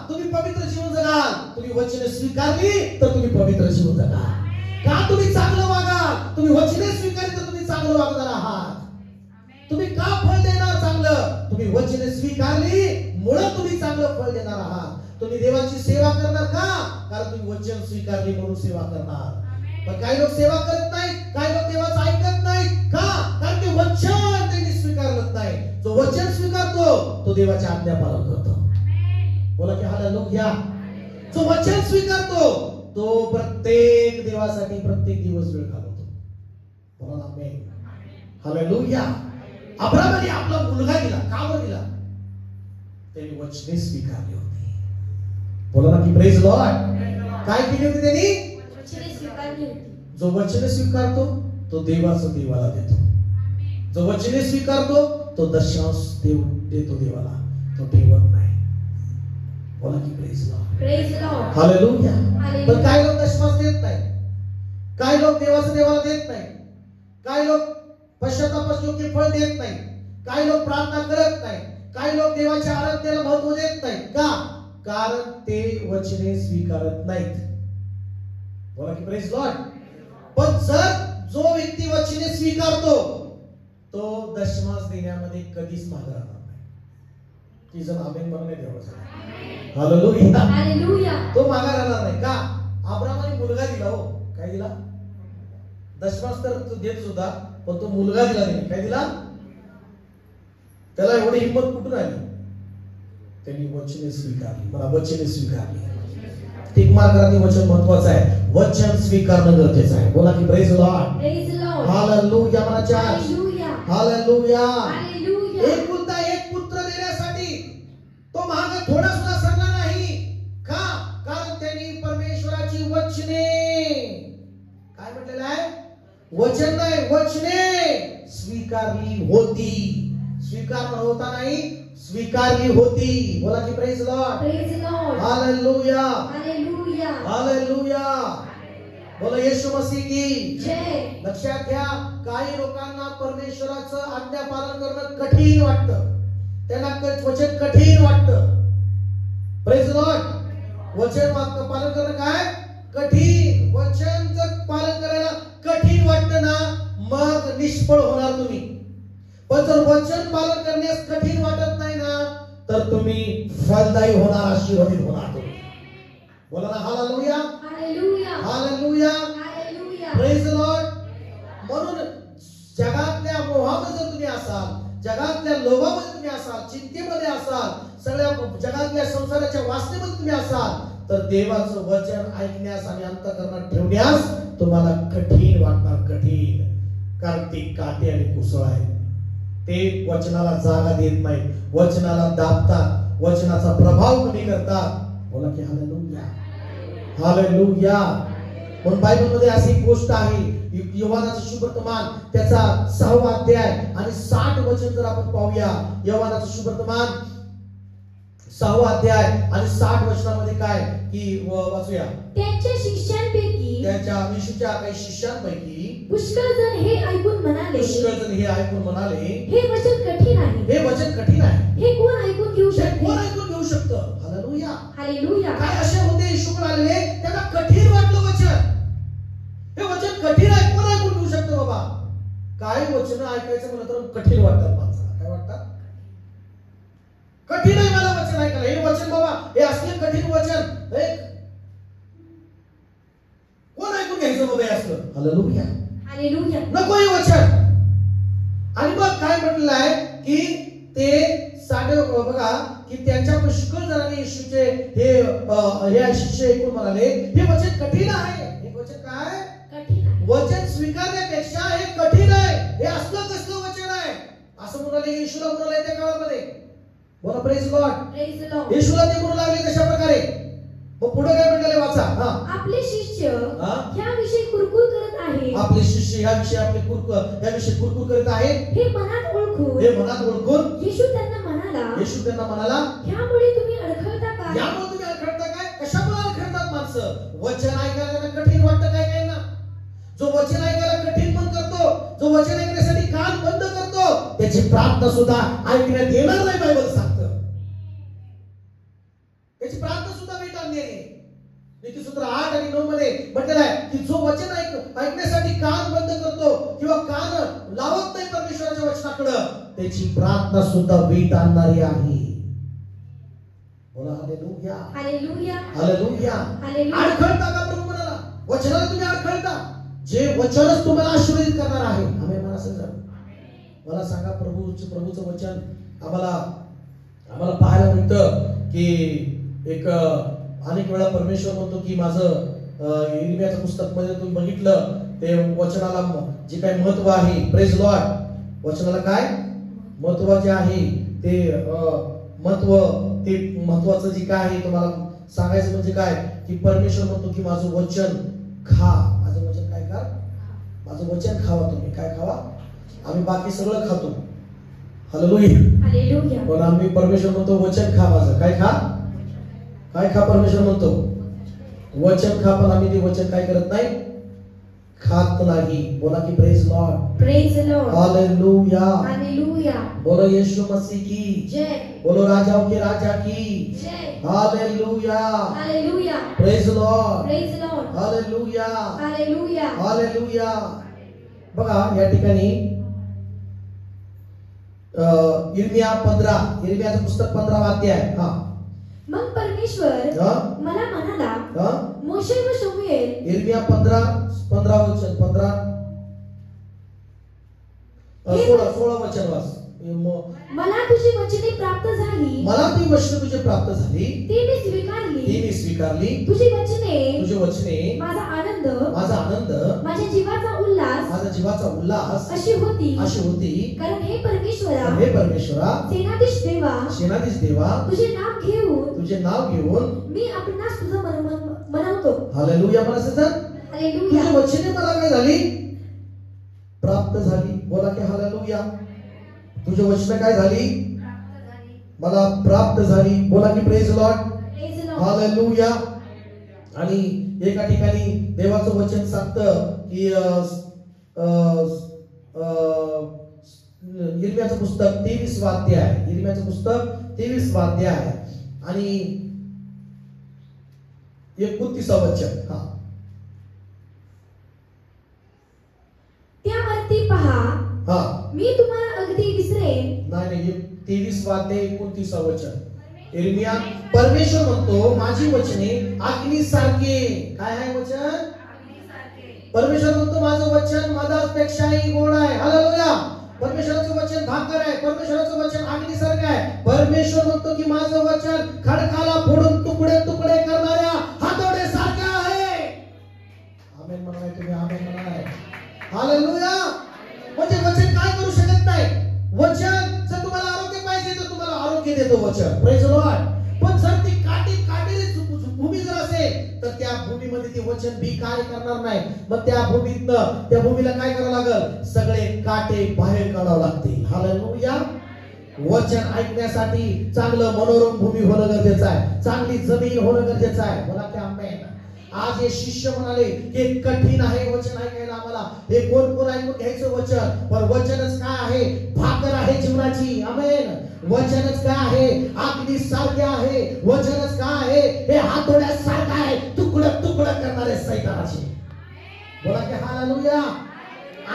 तुम्ही पवित्र जीवन जगाल? तुम्ही वचने स्वीकारली तर तुम्ही पवित्र जीवन जगाल. का तुम्ही चांगलं वागाल? तुम्ही वचने स्वीकारली तर तुम्ही चांगलं वागणार आहात. तुम्ही का फळ देणार चांगलं? तुम्ही वचने स्वीकारली म्हणून तुम्ही चांगलं फळ देणार आहात. तुम्ही देवाची सेवा करणार का? कारण तुम्ही वचन स्वीकारली म्हणून सेवा करणार. पण काही लोक सेवा करत नाही, काही लोक देवाचं ऐकत नाही. का? कारण ते वचन त्यांनी स्वीकारलं नाही. जो वचन स्वीकारतो तो देवाच्या आज्ञा पालन करतो. बोला की हालेलुया. जो वचन स्वीकारतो तो प्रत्येक देवासाठी प्रत्येक दिवस वेळ घालवतो. बोला आमेन. हालेलुया. अब्रामाने आपला मुलगा दिला. का बरं दिला? त्यांनी वचने स्वीकारली होती. बोला ना की प्रेज लॉर्ड. काय केली होती त्यांनी? वचने स्वीकारली होती. जो वचने स्वीकारतो तो देवाचं देवाला देतो. जो वचने स्वीकारतो तो दशांश देतो देवाला. तो ठेवत नाही. बोला की praise lord. Praise lord. Hallelujah. Hallelujah. पण काही लोक दशमास देत नाही, काही लोक देवाचं देवाला देत नाही, काही लोक पश्चातापास योग्य फळ देत नाही, काही लोक प्रार्थना करत नाही, काही लोक देवाच्या आराधनेला महत्व देत नाही. का? कारण ते वचने स्वीकारत नाहीत. बोला की प्रेज लॉर्ड. पण जर जो व्यक्ती वचने स्वीकारतो तो दशमास देण्यामध्ये कधीच मागे राहणार नाही. की जण आमेन म्हणून देवाचा हालेलुया. हालेलुया. तो मागे राहणार नाही. का? अब्रामाने मुलगा दिला. हो, काय दिला? दशमास तर तो देत होता, पण तो मुलगा दिला नाही. काय दिला? त्याला एवढी हिंमत कुठून आली? त्यांनी वचने स्वीकारली. मला वचने स्वीकारली. ठीक मार्गाने वचन महत्वाचं आहे. वचन स्वीकारणं गरजेचं आहे. बोला की praise lord. Praise lord. Hallelujah. म्हणा चर्च. हालेलुया. हालेलुया. हालेलुया. एकुलता एक पुत्र देण्यासाठी तो मागे थोडा सुद्धा सरला नाही. का? कारण त्यांनी परमेश्वराची वचने काय म्हटलेलं आहे? वचन नाही, वचने स्वीकारली होती. स्वीकारणं होता नाही, स्वीकारली होती. बोला की praise lord. Praise lord. Hallelujah. Hallelujah. Hallelujah. बोला येशू मसीह की जय. लक्षात घ्या, काही लोकांना परमेश्वराचं आज्ञा पालन करणं कठीण वाटतं. त्यांना वचन कठीण वाटतं. Praise Lord. वचन पालन करणं काय कठीण. वचन जर पालन करायला कठीण वाटतं ना, मग निष्फळ होणार तुम्ही. पण जर वचन पालन करण्यास कठीण वाटत नाही ना, तर तुम्ही फलदायी होणार, आशीर्वादित होणार तुम्ही. बोला ना hallelujah. Hallelujah. Hallelujah. Hallelujah. Praise Lord. म्हणून जगातल्या मोहामध्ये जर तुम्ही असाल, जगातल्या लोभामध्ये तुम्ही असाल, चिंतेमध्ये असाल, सगळ्या जगातल्या संसाराच्या वासनेमध्ये तुम्ही असाल, तर देवाचं वचन ऐकण्यास आणि अंतःकरणात ठेवण्यास तुम्हाला कठीण वाटणार. कठीण. कारण ते काटे आणि कुसळ आहे. ते वचनाला जागा देत नाही, वचनाला दाबतात, वचनाचा प्रभाव कमी करतात. बोला की हालेलुया. हालेलुया. म्हणून बायबलमध्ये अशी एक गोष्ट आहे, योहानाचं शुभवर्तमान त्याचा 6वा अध्याय आणि 60 वचन जर आपण पाहूया. योहानाचं शुभवर्तमान 6वा अध्याय आणि 60 वचनामध्ये काय की वाचूया. त्यांच्या शिष्यांपैकी, त्याच्या येशूच्या काही शिष्यांपैकी पुष्कळ जण हे ऐकून म्हणाले, हे वचन कठीण आहे. हे वचन कठीण आहे. हे कोण ऐकून घेऊ शकते? कोण ऐकून घेऊ शकतं? हालेलुया. हालेलुया. काय असे होते येशूकडे आलेले, त्यांना कठीण वाटलं वचन. हे वचन कठीण आहे, कोण ऐकून घेऊ शकतं बाबा? काही वचन ऐकायचं म्हणलं तर कठीण वाटतात माणसाला. काय वाटतात? कठीण आहे मला वचन ऐकायला. हे वचन बाबा, हे असले कठीण वचन कोण ऐकून घ्यायचं बाबा? हे असलं. हालेलुया. हालेलुया. नको हे वचन. आणि मग काय म्हटलेलं आहे की ते साडे बघा की त्यांच्या पुष्कळ जणांनी येशूचे हे शिष्य ऐकून म्हणाले, हे वचन कठीण आहे. हे वचन काय कठीण आहे. वचन स्वीकारण्यापेक्षा हे कठीण आहे. हे असलं कसलं वचन आहे असं म्हणाले. येशूला म्हणाले त्या काळामध्ये. बोला प्रेज लॉर्ड. Praise lord. येशूला ते म्हणू लागले कशा प्रकारे. मग पुढे काय म्हटलेले वाचा. आपले शिष्य ह्याविषयी कुरकुर करत आहेत. आपले शिष्य ह्याविषयी कुरकुर करत आहेत. हे मनात ओळखून येशू त्यांना म्हणाला, ह्यामुळे तुम्ही अडखळता काय? यामुळे तुम्ही अडखळता काय? कशामुळे अडखळतात माणसं? वचन ऐकायला कठीण वाटतं काय काय ना. जो वचन ऐकायला कठीण पण करतो, जो वचन ऐकण्यासाठी कान बंद करतो, त्याची प्रार्थना सुद्धा ऐकण्यात येणार नाही. बायबल सांगतं त्याची प्रार्थना सुद्धा भेटणार नाही. नीतिसूत्र 8 आणि 9 मध्ये म्हटलेलं आहे की जो वचन ऐकण्यासाठी कान बंद करतो किंवा कान लावत नाही परमेश्वराच्या वचनाकडे, त्याची प्रार्थना सुद्धा वीट आणणारी आहे. बोला हालेलुया. हालेलुया. हालेलुया. हालेलुया. अडखळता का प्रभू म्हणाला? वचनाला तुम्ही अडखळता. जे वचनच तुम्हाला आशीर्वादित करणार आहे. आमेन म्हणा सगळं. मला सांगा, प्रभूचं वचन आम्हाला पाहायला मिळतं की एक अनेक वेळा परमेश्वर म्हणतो की माझं इर्मियाच्या पुस्तक मध्ये तुम्ही बघितलं ते वचनाला जे काही महत्व आहे. Praise Lord. वचनाला काय महत्व जे आहे ते महत्वाचं जे काय आहे तुम्हाला सांगायचं म्हणजे काय की परमेश्वर म्हणतो की माझं वचन खा. माझं वचन काय कर? माझं वचन खावा. तुम्ही काय खावा? आम्ही बाकी सगळं खातो. हालेलुया. हालेलुया. पण आम्ही परमेश्वर म्हणतो वचन खा माझं. काय खा? काय खा परमेश्वर म्हणतो? वचन खा, पण आम्ही ते वचन काय करत नाही, खात नाही. बोला की praise lord. Praise lord. Hallelujah. Hallelujah. बोलो यीशु मसीह की जय. बोलो राजाओं के राजा की जय. Hallelujah. Hallelujah. Praise lord. Praise lord. Hallelujah. Hallelujah. Hallelujah. बघा या ठिकाणी इर्मिया 15, इर्मियाचं पुस्तक 15 अध्याय. हा, मग परमेश्वर मला म्हणाला, मोशे व शमूएल. इर्मिया 15 वचन 15 16 वचन वाच. मला तुझी वचने प्राप्त झाली, मला ती वचने तुझी प्राप्त झाली, ती मी स्वीकारली. तुझी वचने माझा आनंद, माझ्या जीवाचा उल्हास अशी होती. कारण हे परमेश्वरा, सेनाधीश देवा, तुझे नाव घेऊन मी आपणास तुझं मनवतो. हालेलुया. मला सर हालेलुया. तुझी वचने मला काय झाली, प्राप्त झाली. बोला की हालेलुया. तुझी वचने काय झाली, मला प्राप्त झाली. बोला की प्रेज लॉर्ड. हालेलुया. आणि एका ठिकाणी देवाचं वचन सांगतं की इर्मियाचं पुस्तक 23 अध्याय, इर्मियाचं पुस्तक 23 अध्याय आणि 29 वचन. हा, त्यावरती पहा, हा, मी तुम्हाला अगदी विसरेन. नाही 23 अध्याय 29 वचन. इर्मिया, परमेश्वर म्हणतो माझी वचने अग्नीसारखे. काय आहे वचन? परमेश्वर म्हणतो माझं वचन मधापेक्षाही गोड आहे. हालेलुया. परमेश्वराचं वचन भाकर आहे, परमेश्वराचं वचन अग्नीसारखं आहे. परमेश्वर म्हणतो की माझं वचन खडकाला फोडून तुकडे तुकडे करणाऱ्या हातोड्यासारखं आहे. आमेन म्हणाय तुम्ही, आमेन म्हणाय. हालेलुया. म्हणजे वचन काय करू शकत नाही. वचन जर तुम्हाला आरोग्य पाहिजे तर तुम्हाला आरोग्य देतो वचन. Praise Lord. पण जर ती काटेरी भूमी जर असेल तर त्या भूमीमध्ये ती वचन बी काय करणार नाही. मग त्या भूमीला काय करावं लागल, सगळे काटे बाहेर काढावं लागतील. हालेलुया. वचन ऐकण्यासाठी चांगलं मनोरम भूमी होणं गरजेचं आहे, चांगली जमीन होणं गरजेचं आहे. बोला की आमेन. आज हे शिष्य म्हणाले की कठीण आहे वचन ऐकायला आम्हाला. हे कोण ऐकून घ्यायचं वचन, पण वचनच काय आहे, भाकर आहे जीवनाची. आमेन. वचनच काय आहे, अग्नी सारखे आहे. वचनच काय आहे, हे हातोड्यासारखं आहे, तुकडं तुकडं करणारे सैतानाचे. बोला की हालेलुया.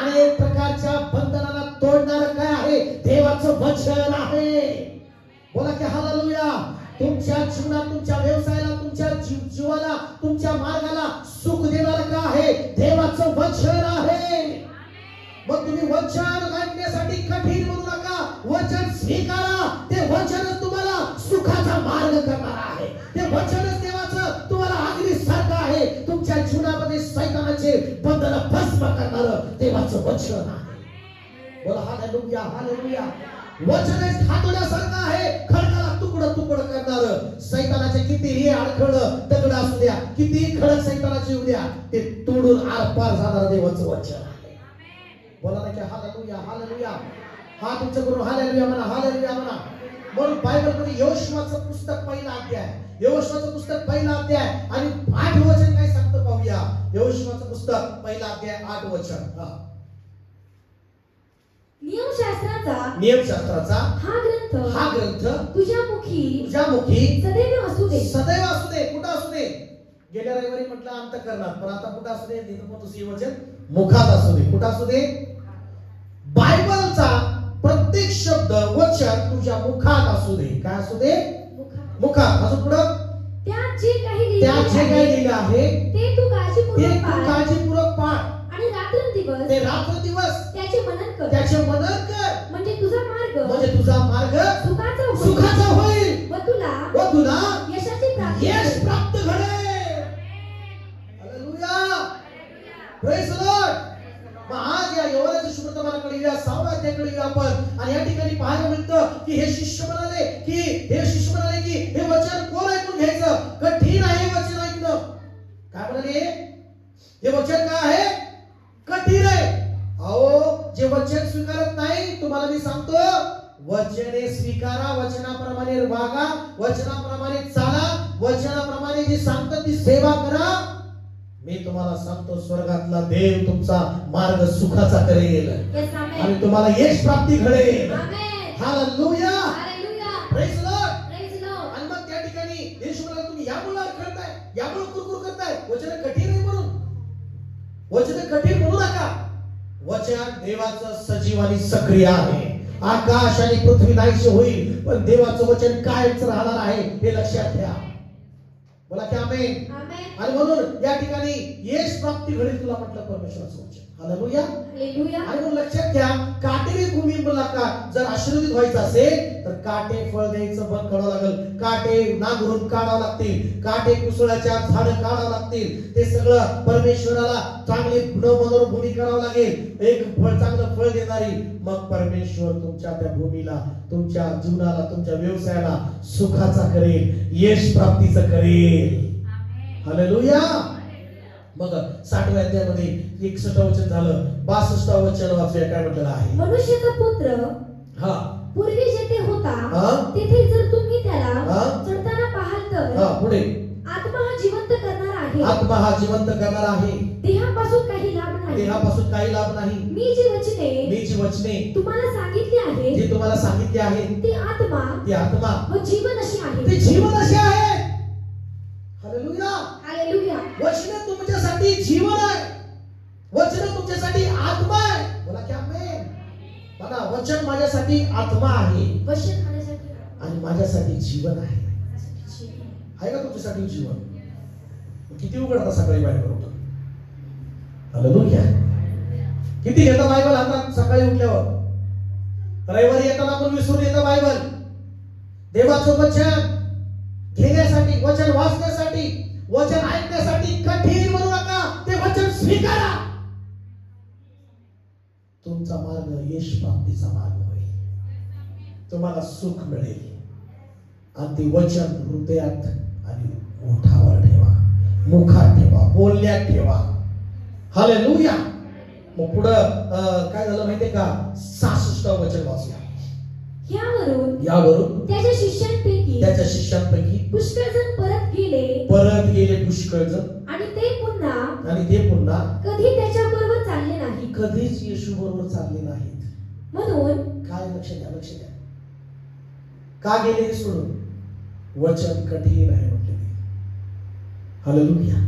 अनेक प्रकारच्या बंधनाला तोडणारं काय आहे, देवाचं वचन आहे. बोला की हालेलुया. तुमच्या जीवनात, तुमच्या व्यवसायाला, तुमच्या जीवाला, तुमच्या मार्गाला सुख देणारं काय आहे, देवाचं वचन आहे. मग तुम्ही वचन ऐकण्यासाठी कठीण म्हणू नका, वचन स्वीकारा. ते वचनच तुम्हाला सुखाचा मार्ग करणार आहे. ते वचनच देवाचं तुम्हाला अग्नीसारखं आहे. तुमच्या जीवनामध्ये सैतानाचे बंधन भस्म करणारं देवाचं वचन आहे. बोला हालेलुया. हालेलुया. वचनच हातोड्यासारखं आहे, खडकाला तुकडं तुकडं करणारं. सैतानाचे कितीही अडखळं दगड असू द्या, कितीही खडक सैतानाचे येऊ द्या, ते तोडून आरपार जाणारं देवाचं वचन आहे. बोला ना की हालेलुया. हालेलुया. हा तुमचं करून हालेलुया म्हणा, हालेलुया म्हणा. म्हणून बायबलमध्ये यहोशुआचं पुस्तक 1 अध्याय, यहोशुआचं पुस्तक 1 अध्याय आणि 8 वचन काय सांगतं पाहूया. यहोशुआचं पुस्तक 1 अध्याय 8 वचन. नियमशास्त्राचा हा ग्रंथ तुझ्या मुखी सदैव असू दे. सदैव असू दे. कुठं असू दे. गेल्या रविवारी म्हटलं अंतःकरणात, पण आता कुठं असू दे, तिथं पण तुझे वचन मुखात असू दे. कुठं असू दे. बायबलचा प्रत्येक शब्द वचन तुझ्या मुखात असू दे. काय असू दे, मुखात. अजून पुढं त्यात जे काही लिहिलं आहे ते तू काळजीपूर्वक पाठ आणि रात्रंदिवस त्याचे मनन कर. म्हणजे तुझा मार्ग सुखाचा होईल व तुला यश प्राप्त घडेल. हालेलुया. Praise Lord. मग आज या यहोवाच्या शुभवर्तमानाकडे येऊया, 6व्या अध्यायाकडे येऊया आपण. आणि या ठिकाणी पाहायला मिळतं की हे शिष्य म्हणाले की हे वचन कोण ऐकून घ्यायचं, कठीण आहे वचन ऐकणं. काय म्हणाले, हे वचन काय आहे, कठीण आहे. अहो, जे वचन स्वीकारत नाही, तुम्हाला मी सांगतो, वचने स्वीकारा, वचनाप्रमाणे वागा, वचनाप्रमाणे चाला, वचनाप्रमाणे जे सांगतात ती सेवा करा. मी तुम्हाला सांगतो स्वर्गातला देव तुमचा मार्ग सुखाचा करेल आणि तुम्हाला यश प्राप्ती घडेल. Hallelujah, praise the Lord. आणि मग त्या ठिकाणी येशू म्हणाला तुम्ही यामुळे खेळताय, यामुळे कुरकुर करताय, वचन कठीण आहे म्हणून. वचन कठीण म्हणू नका. वचन देवाचं सजीव आणि सक्रिय आहे. आकाश आणि पृथ्वी नाहीशी होईल पण देवाचं वचन कायमच राहणार आहे हे लक्षात घ्या. बोला की आमेन. आणि म्हणून या ठिकाणी यश प्राप्ती घडेल तुला म्हटलं परमेश्वराचं वचन. हालेलुया. आणि म्हणून लक्षात घ्या काटेरी भूमी का जर आशीर्वादित व्हायचं असेल तर काटे फळ द्यायचं बंद करावं लागेल. काटे नांगरून काढावं लागतील, काटे कुसळाच्या झाडं काढावं लागतील. ते सगळं परमेश्वराला चांगली मनोरम भूमी करावं लागेल, एक फळ चांगलं फळ देणारी. मग परमेश्वर तुमच्या त्या भूमीला, तुमच्या जीवनाला, तुमच्या व्यवसायाला सुखाचा करेल, यश प्राप्तीचं करेल. हालेलुया. मग 60व्या अध्यायामध्ये 61 वचन झालं. 62 वचन वाचूया काय म्हटलेलं आहे. मनुष्याचा पुत्र हा पूर्वी जेथे होता तेथे जर तुम्ही त्याला चढताना पाहाल तर पुढे आत्मा हा जिवंत करणार आहे. आत्मा हा जिवंत करणार आहे. देहापासून काही लाभ नाही. देहापासून काही लाभ नाही. मी जी वचने तुम्हाला सांगितली आहे, जे तुम्हाला सांगितले आहे ती आत्मा व जीवन अशी आहे. ते जीवन असे आहे. हालेलुया. हालेलुया. वचन तुमच्यासाठी जीवन आहे, वचन तुमच्यासाठी आत्मा आहे. बोला की आमेन. बघा वचन माझ्यासाठी आत्मा आहे, वचन माझ्यासाठी आणि माझ्यासाठी जीवन आहे. आहे का तुमच्यासाठी जीवन? किती उघडता सकाळी बायबल उठून? हालेलुया. किती घेता बायबल हातात सकाळी उठल्यावर? रविवारी येताना आपण विसरून येतो बायबल. देवाचं वचन घेण्यासाठी, वचन वाचण्यासाठी, वचन ऐकण्यासाठी कठीण म्हणू नका, ते वचन स्वीकारा. तुमचा मार्ग यश प्राप्तीचा मार्ग होईल, तुम्हाला सुख मिळेल. आणि ते वचन हृदयात आणि ओठावर ठेवा, मुखात ठेवा, बोलण्यात ठेवा. हालेलुया. मग पुढं काय झालं माहितीये का? 66 वचन वाचूया. यावरून त्याच्या शिष्यांपैकी पुष्कळ जण परत गेले पुष्कळ जण, आणि ते पुन्हा कधी त्याच्या बरोबर चालले नाही. कधीच येशू बरोबर चालले नाहीत. म्हणून काय? लक्ष द्या. का गेले हे सोडून? वचन कठीण आहे म्हटले. हालेलुया.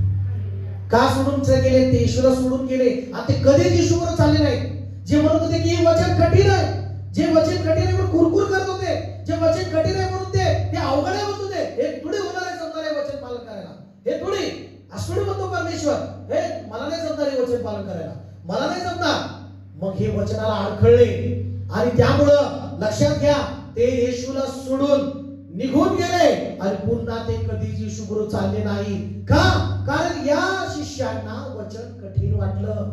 का सोडून गेले? ते येशूला सोडून गेले आणि ते कधीच येशू बरोबर चालले नाहीत. जे म्हणत होते की हे वचन कठीण आहे, जे वचन कठीण आहे म्हणून कुरकुर करत होते, जे वचन कठीण आहे म्हणून ते अवघड आहे म्हणत होते. हे थोडी होणार आहे जमणार आहे वचन पालन करायला. हे थोडी असं म्हणतो परमेश्वर, हे मला नाही जमणार आहे वचन पालन करायला, मला नाही जमणार. मग हे वचनाला अडखळले आणि त्यामुळं लक्षात घ्या ते येशूला सोडून निघून गेले आणि पुन्हा ते कधीच येशू बरोबर चालले नाही. का? कारण या शिष्यांना वचन कठीण वाटलं.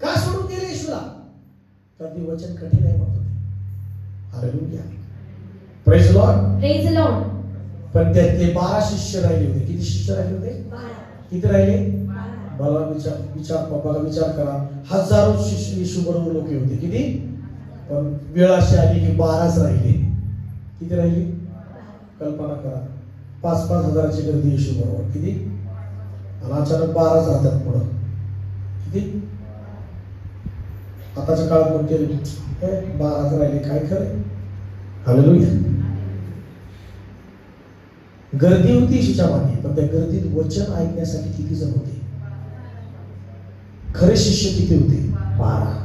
का सोडून गेले येशूला? कारण ते वचन कठीण आहे म्हणत होते. Hallelujah. Praise lord. Praise Lord. पण त्यातले 12 शिष्य राहिले होते. किती शिष्य राहिले होते? 12. किती राहिले? मला विचार करा. हजारो शिष्य येशू बरोबर लोक होते. किती? पण वेळ अशी आली की 12च राहिले. किती राहिली? कल्पना करा. 5-5 हजाराची गर्दी येशू बरोबर. किती? आणि अचानक 12च राहतात पुढं. किती? आताच्या काळात म्हणते 12च राहिले, काय खरं? हालेलुया. गर्दी होती येशूच्या मागे, पण त्या गर्दीत वचन ऐकण्यासाठी किती जण होते? खरे शिष्य किती होते? 12.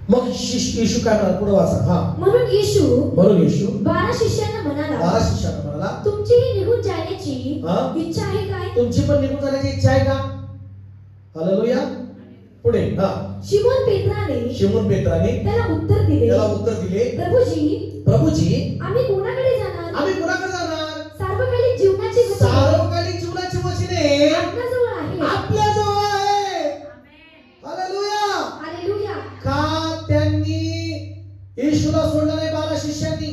मग येशू काय म्हणाला? पुढे वाचा. म्हणून येशू 12 शिष्यांना म्हणाला तुमचीही निघून जाण्याची इच्छा आहे काय? तुमची पण निघून जाण्याची इच्छा आहे का? हालेलुया. पुढे शिमोन पेत्राने त्याला उत्तर दिले प्रभूजी आम्ही कोणाकडे जाणार? सार्वकालिक जीवनाची वचने आपल्याजवळ आहे. हालेलुया. का त्यांनी येशूला सोडलं नाही 12 शिष्यांनी?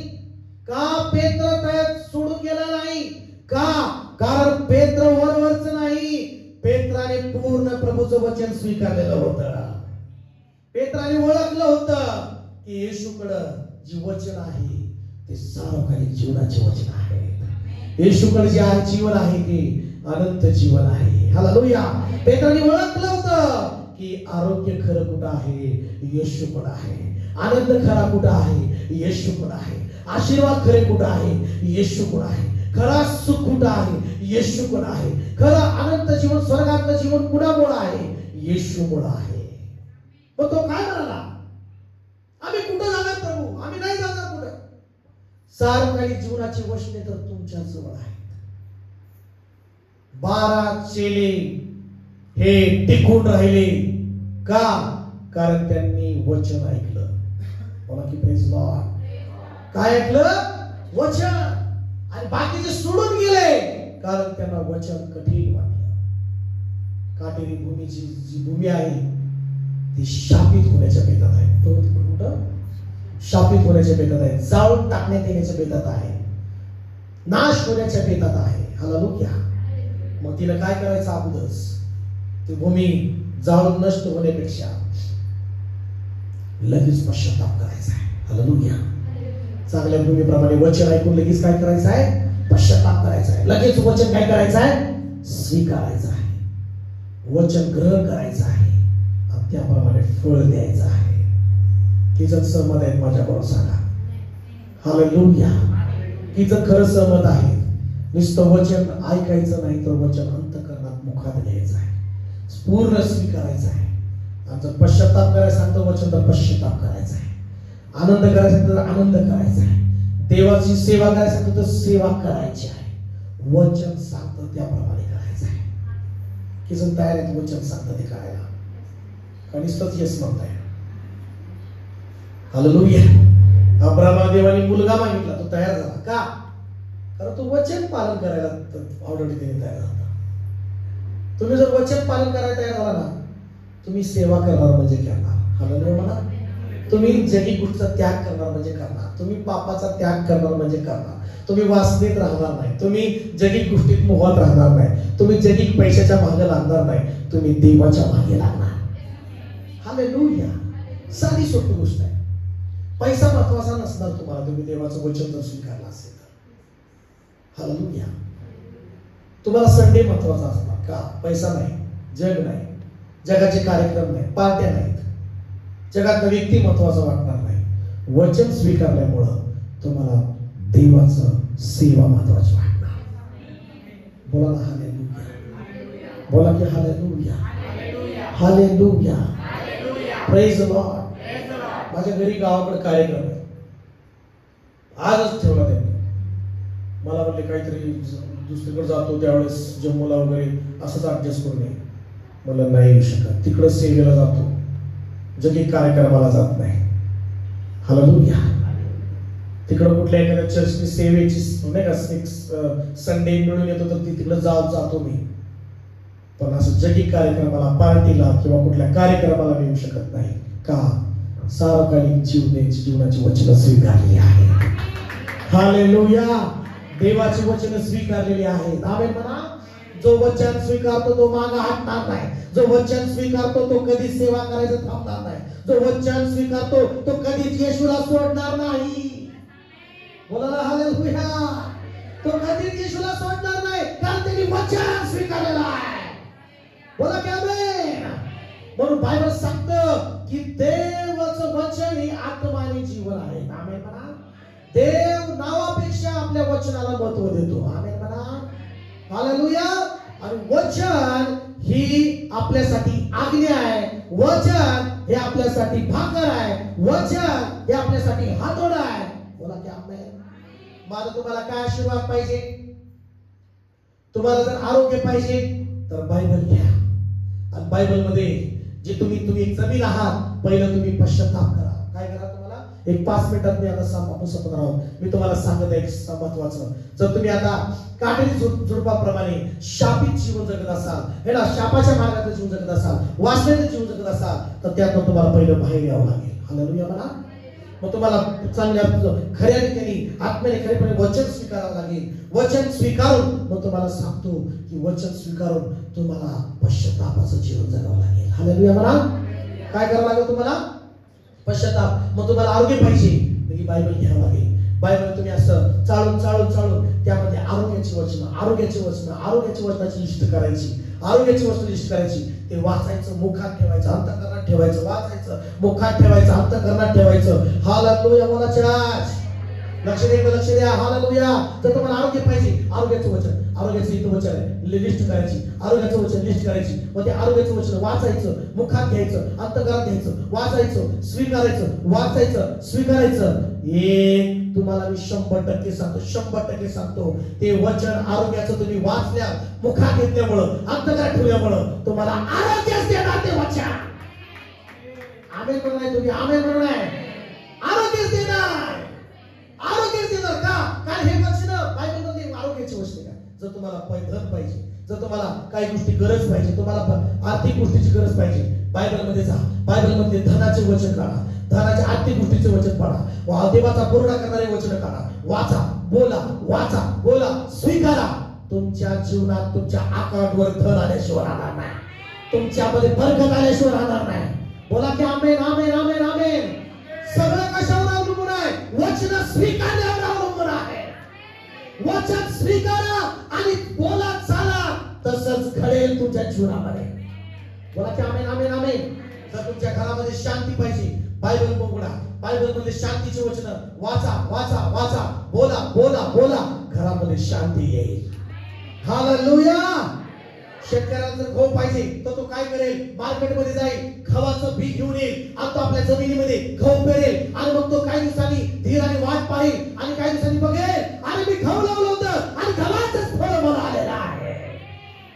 का पेत्र त्यात सोडून गेला नाही? का? कारण पेत्र वरवरच नाही, पेत्राने पूर्ण प्रभूचं वचन स्वीकारलेलं होतं. पेत्राने ओळखलं होतं की येशूकडं जी वचन आहे ते सार्वकालिक जीवनाचे वचन आहे. येशूकडे जे आहे जीवन आहे ते अनंत जीवन आहे. हालेलुया. पेत्राने ओळखलं होतं की आरोग्य खरं कुठं आहे? येशूकडे आहे. आनंद खरा कुठं आहे? येशूकडे आहे. आशीर्वाद खरे कुठं आहे? येशूकडे आहे. खरा सुख कुठं आहे? येशूकडे आहे. खरं अनंत जीवन स्वर्गातलं जीवन कुणामुळे आहे? येशूमुळे आहे. मग तो काय म्हणाला? आम्ही कुठं जाणार प्रभू? आम्ही नाही जाणार कुठं. सार्वकालिक जीवनाची वचने तर तुमच्या जवळ आहेत. 12 चेले हे टिकून राहिले का? कारण त्यांनी वचन ऐकलं. बोला की प्रेज लॉर्ड. काय ऐकलं? वचन. आणि बाकीचे सोडून गेले कारण त्यांना वचन कठीण वाटलं. काटेरी भूमीची जी भूमी आहे ती शापित होण्याच्या बेतात आहे. तो कुठं? शापित होण्याच्या बेतात आहे. जाळून टाकण्यात येण्याच्या बेतात आहे. नाश होण्याच्या बेतात आहे. हालेलुया. मग तिला काय करायचं? अगोदरच ती भूमी जाळून नष्ट होण्यापेक्षा लगेच पश्चाताप करायचा आहे. हालेलुया. चांगल्या भूमीप्रमाणे वचन ऐकून लगेच काय करायचं आहे? पश्चाताप करायचा आहे. लगेच वचन काय करायचं आहे? स्वीकारायचं आहे. वचन ग्रहण करायचं आहे आणि त्याप्रमाणे फळ द्यायचं आहे. की जर सहमत आहेत माझ्याबरोबर सांगा हालेलुया. की जर खरं सहमत आहे, नुसतं वचन ऐकायचं नाही तर वचन अंतःकरणात मुखात घ्यायचं आहे. पूर्ण स्वीकारायचं आहे. आणि जर पश्चाताप करायचं सांगतो वचन तर पश्चाताप करायचा आहे. आनंद करायचा तर आनंद करायचा आहे. देवाची सेवा करायची तर सेवा करायची आहे. वचन सांगतं त्याप्रमाणे करायचं आहे. की जण तयार आहेत वचन सांगतं ते करायला का नुसतंच येस म्हणताय? हालेलुया. अब्राहमाला देवाने मुलगा मागितला, तो तयार झाला का? कारण तो वचन पालन करायला आवडीने तयार झाला. तुम्ही जर वचन पालन करायला तयार झाला ना, तुम्ही सेवा करणार म्हणजे करणार. हालेलुया म्हणा. तुम्ही जगी गोष्टीचा त्याग करणार म्हणजे करणार. तुम्ही पापाचा त्याग करणार म्हणजे करणार. तुम्ही वासनेत राहणार नाही. तुम्ही जगी गोष्टीत मोहात राहणार नाही. तुम्ही जगी पैशाच्या मागे लागणार नाही. तुम्ही देवाच्या मागे लागणार. हालेलुया. साधी सोपी गोष्ट आहे. पैसा महत्वाचा नसणार तुम्हाला, तुम्ही देवाचं वचन जर स्वीकारलं असेल तर. हालेलुया. तुम्हाला संडे महत्वाचा असणार का? पैसा नाही, जग नाही, जगाचे कार्यक्रम नाही, पार्ट्या नाहीत, जगातला व्यक्ती महत्वाचा वाटणार नाही. वचन स्वीकारल्यामुळं तुम्हाला देवाचं सेवा महत्वाची वाटणार. बोला ना हालेलुया. बोला की hallelujah. Hallelujah. Praise the Lord. माझ्या घरी गावाकडे कार्यक्रम आहे. आजच ठेवला त्यांनी. मला म्हणले काहीतरी दुसरीकडे जातो त्यावेळेस जम्मूला वगैरे असंच ऍडजस्ट करून ये. मला नाही येऊ शकत. तिकडं सेवेला जातो, जगी कार्यक्रमाला जात नाही. हालेलुया. तिकडं कुठल्या एखाद्या चर्चनी सेवेची नाही का संडे मिळून येतो तर तिकडे जातो मी. पण असं जगी कार्यक्रमाला, पार्टीला किंवा कुठल्या कार्यक्रमाला येऊ शकत नाही का? सार्वकालिक जीवनाची वचनं स्वीकारली आहे. हालेलुया. देवाची वचनं स्वीकारलेली आहेत. आमेन म्हणा. जो वचन स्वीकारतो तो मागे हटणार नाही. जो वचन स्वीकारतो तो कधी सेवा करायचं थांबणार नाही. जो वचन स्वीकारतो तो कधीच येशूला सोडणार नाही. बोला ना हालेलुया. तो कधीच येशूला सोडणार नाही कारण त्यांनी वचन स्वीकारलेलं आहे. बोला की आमेन. म्हणून बायबल सांगतं की देवाचं वचन ही आत्मा आणि जीवन आहे. आमेन म्हणा. देव नावापेक्षा आपल्या वचनाला महत्व देतो. आमेन म्हणा. हालेलुया. आणि वचन ही आपल्यासाठी आज्ञा आहे. वचन हे आपल्यासाठी भाकर आहे. वचन हे आपल्यासाठी हातोडा आहे. बोला की आमेन. माझा तुम्हाला काय आशीर्वाद पाहिजे? तुम्हाला जर आरोग्य पाहिजे तर बायबल घ्या. आणि बायबल मध्ये जे तुम्ही जमीन आहात, पहिलं तुम्ही पश्चाताप करा. काय करा? तुम्हाला एक 5 मिनिटात मी आता संपत राहून मी तुम्हाला सांगत आहे महत्वाचं. जर तुम्ही आता काटेरी झुडपाप्रमाणे शापित जीवन जगत असाल, हे ना शापाच्या मार्गाचं जीवन जगत असाल, वासनेचं जीवन जगत असाल तर त्यातून तुम्हाला पहिलं बाहेर यावं लागेल. हालेलुया म्हणा. मग तुम्हाला चांगल्या खऱ्या रीतीने आत्म्याने खरेपणे वचन स्वीकारावं लागेल. वचन स्वीकारून मग तुम्हाला सांगतो की वचन स्वीकारून तुम्हाला पश्चातापाचं जीवन जगावं लागेल. हालेलुया म्हणा. काय करावं लागेल तुम्हाला? पश्चाताप. मग तुम्हाला आरोग्य पाहिजे, बायबल घ्यावं लागेल. बायबल तुम्ही असं चालून चालून चालून त्यामध्ये आरोग्याची वचनाची लिस्ट करायची, आरोग्याची वचन लिस्ट करायची. ते वाचायचं, मुखात ठेवायचं, अंतःकरणात ठेवायचं, वाचायचं, मुखात ठेवायचं, अंतःकरणात ठेवायचं. हालेलुया बोला चर्च. लक्ष द्या. हालेलुया. तर तुम्हाला आरोग्य पाहिजे, आरोग्याचं इथं वचन आहे, लिस्ट करायची, आरोग्याचं वचन लिस्ट करायची. मग ते आरोग्याचं वचन वाचायचं, मुखात घ्यायचं, अंतःकरणात घ्यायचं, वाचायचं, स्वीकारायचं, वाचायचं, स्वीकारायचं. एक तुम्हाला मी 100% सांगतो, ते वचन आरोग्याचं तुम्ही वाचल्या, मुखात घेतल्यामुळं, अंतःकरणात ठेवल्यामुळं तुम्हाला आरोग्यच देणार ते वचन. आमेन म्हणून आहे तुम्ही, आमेन म्हणून आहे. आरोग्यच देणार का? कारण हे वचन बायबलमध्ये आरोग्याची वचने का? जर तुम्हाला धन पाहिजे, जर तुम्हाला काही गोष्टी गरज पाहिजे, तुम्हाला आर्थिक गोष्टीची गरज पाहिजे, बायबलमध्ये जा, बायबलमध्ये धनाचे वचन काढा, धनाच्या आर्थिक गोष्टीचे वचन काढा, देवाचा पूर्ण करणारे वचन काढा, वाचा, बोला, स्वीकारा. तुमच्या जीवनात, तुमच्या अकाउंटवर धन आल्याशिवाय राहणार नाही, तुमच्यामध्ये बरकत आल्याशिवाय राहणार नाही. बोला की आमेन, आमेन, आमेन, आमेन. सगळं कशावर अवलंबून आहे? वचन स्वीकारण्यावर अवलंबून आहे. वचन स्वीकारा आणि बोला, चाला, तसंच घडेल तुमच्या जीवनामध्ये. बोला की आमेन, आमेन, आमेन. जर तुमच्या घरामध्ये शांती पाहिजे, बायबल उघडा, बायबलमध्ये शांतीचे वचन वाचा, बोला, घरामध्ये शांती येईल. हालेलुया. शेतकऱ्याला जर गहू पाहिजे तर तो काय करेल? मार्केटमध्ये जाईल, गव्हाचं बी घेऊन येईल, आता आपल्या जमिनीमध्ये गहू पेरेल आणि मग तो काही दिवसांनी धीराने वाट पाहिल आणि काही दिवसांनी बघेल, आणि मी गहू लावलं होतं आणि गव्हाचंच फळ मला आलेलं आहे.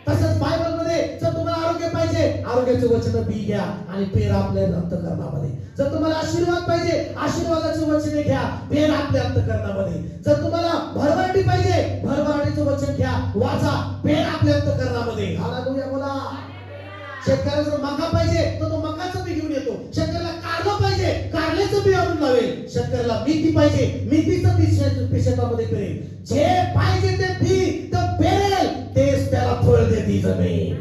तसंच बायबलमध्ये जर तुम्हाला आरोग्य पाहिजे, आरोग्याचे वचन बी घ्या आणि पेरा आपल्या अंतःकरणामध्ये. जर तुम्हाला आशीर्वाद पाहिजे, आशीर्वादाचे वचने घ्या, पेरा आपल्या अंतःकरणामध्ये. जर तुम्हाला भरभराटी पाहिजे, भरभराटीचं वचन घ्या, वाचा, पेरा आपल्या अंतःकरणामध्ये. हालेलुया बोला. शेतकऱ्याला जर मका पाहिजे तर तो मकाचं बी घेऊन येतो. शेतकऱ्याला कारलं पाहिजे, कारल्याचं बी आणून लावेल. शेतकऱ्याला मेथी पाहिजे, मेथीचं बी शेतामध्ये पेरेल. जे पाहिजे ते बी तर पेरेल, तेच त्याला फळ देते जमीन.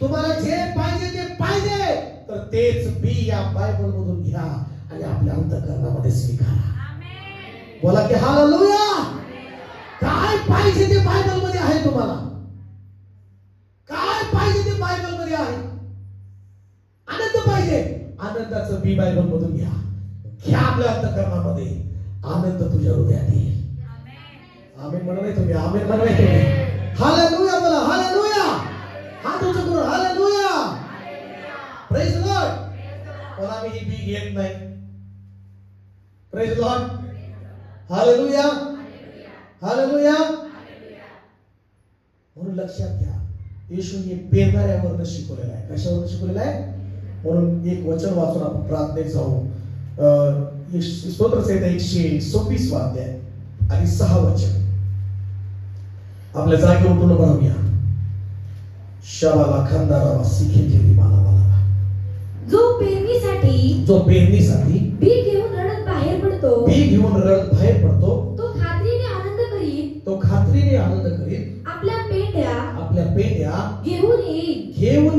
तुम्हाला जे पाहिजे ते पाहिजे तर तेच बी या बायबल मधून घ्या आणि आपल्या अंतःकरणामध्ये स्वीकारा. बोला की हालेलुया. काय पाहिजे ते बायबल मध्ये आहे. तुम्हाला काय पाहिजे ते बायबल मध्ये आहे. आनंद पाहिजे, आनंदाचं बी बायबल मधून घ्या आपल्या अंतःकरणामध्ये. आनंद तुझ्या हृदयात येईल. आमेन म्हणा तुम्ही, आमेन म्हणा तुम्ही. हालेलुया बोला, हालेलुया. हात उंच करून हालेलुया. Praise the Lord. बोला मी ही बी घेत नाही. Praise the Lord. Hallelujah, hallelujah. म्हणून लक्षात घ्या, येशूने पेरणाऱ्यावरनं शिकवलेलं आहे. कशावरून शिकवलेलं आहे? म्हणून एक वचन वाचून आपण प्रार्थनेत जाऊ. स्तोत्रसंहिता 126 अध्याय आणि 6 वचन. आपल्या जागेवर उठून उभं राहूया. शबाला खंदारा सिखेली माला माला. जो पेरणीसाठी बी घेऊन रडत बाहेर पडतो, तो खात्रीने आनंद करीत आपल्या पेंड्या घेऊन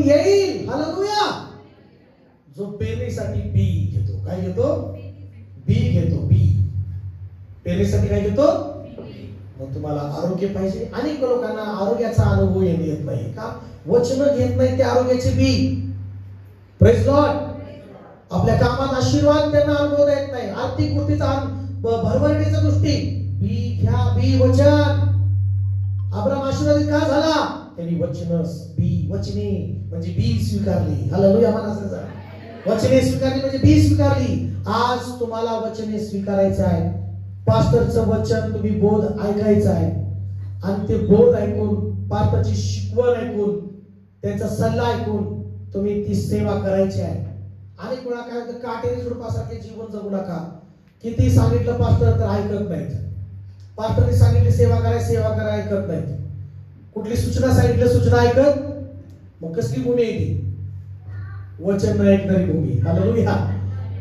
येईल. हालेलुया. जो पेरणीसाठी बी घेतो, काय घेतो? बी घेतो. पेरणीसाठी काय घेतो? मग तुम्हाला आरोग्य पाहिजे. अनेक लोकांना आरोग्याचा अनुभव येत नाही का? वचन घेत नाही ते आरोग्याचे बी. Praise Lord. आपल्या कामात आशीर्वाद त्यांना अनुभव येत नाही, आर्थिक गोष्टीचा भरभराटीच्या गोष्टी. बी घ्या, बी वचन. अब्राम आशीर्वादित का झाला? त्यांनी वचने म्हणजे बी स्वीकारली. हालेलुया म्हणा. वचने स्वीकारली म्हणजे बी स्वीकारली. आज तुम्हाला वचने स्वीकारायचं आहे. पास्टरचं वचन तुम्ही बोध ऐकायचं आहे आणि ते बोध ऐकून, पास्टरची शिकवण ऐकून, त्यांचा सल्ला ऐकून तुम्ही ती सेवा करायची आहे. अनेक वेळा काय होतं, काटेरी झुडपासारखे जीवन जगू नका. किती सांगितलं पास्टर तर ऐकत नाहीत. पास्टरने सांगितली सेवा करा ऐकत नाहीत. कुठली सूचना सांगितलं, सूचना ऐकत. मग कसली भूमी आहे ती? वचन न ऐकणारी भूमी. हालेलुया.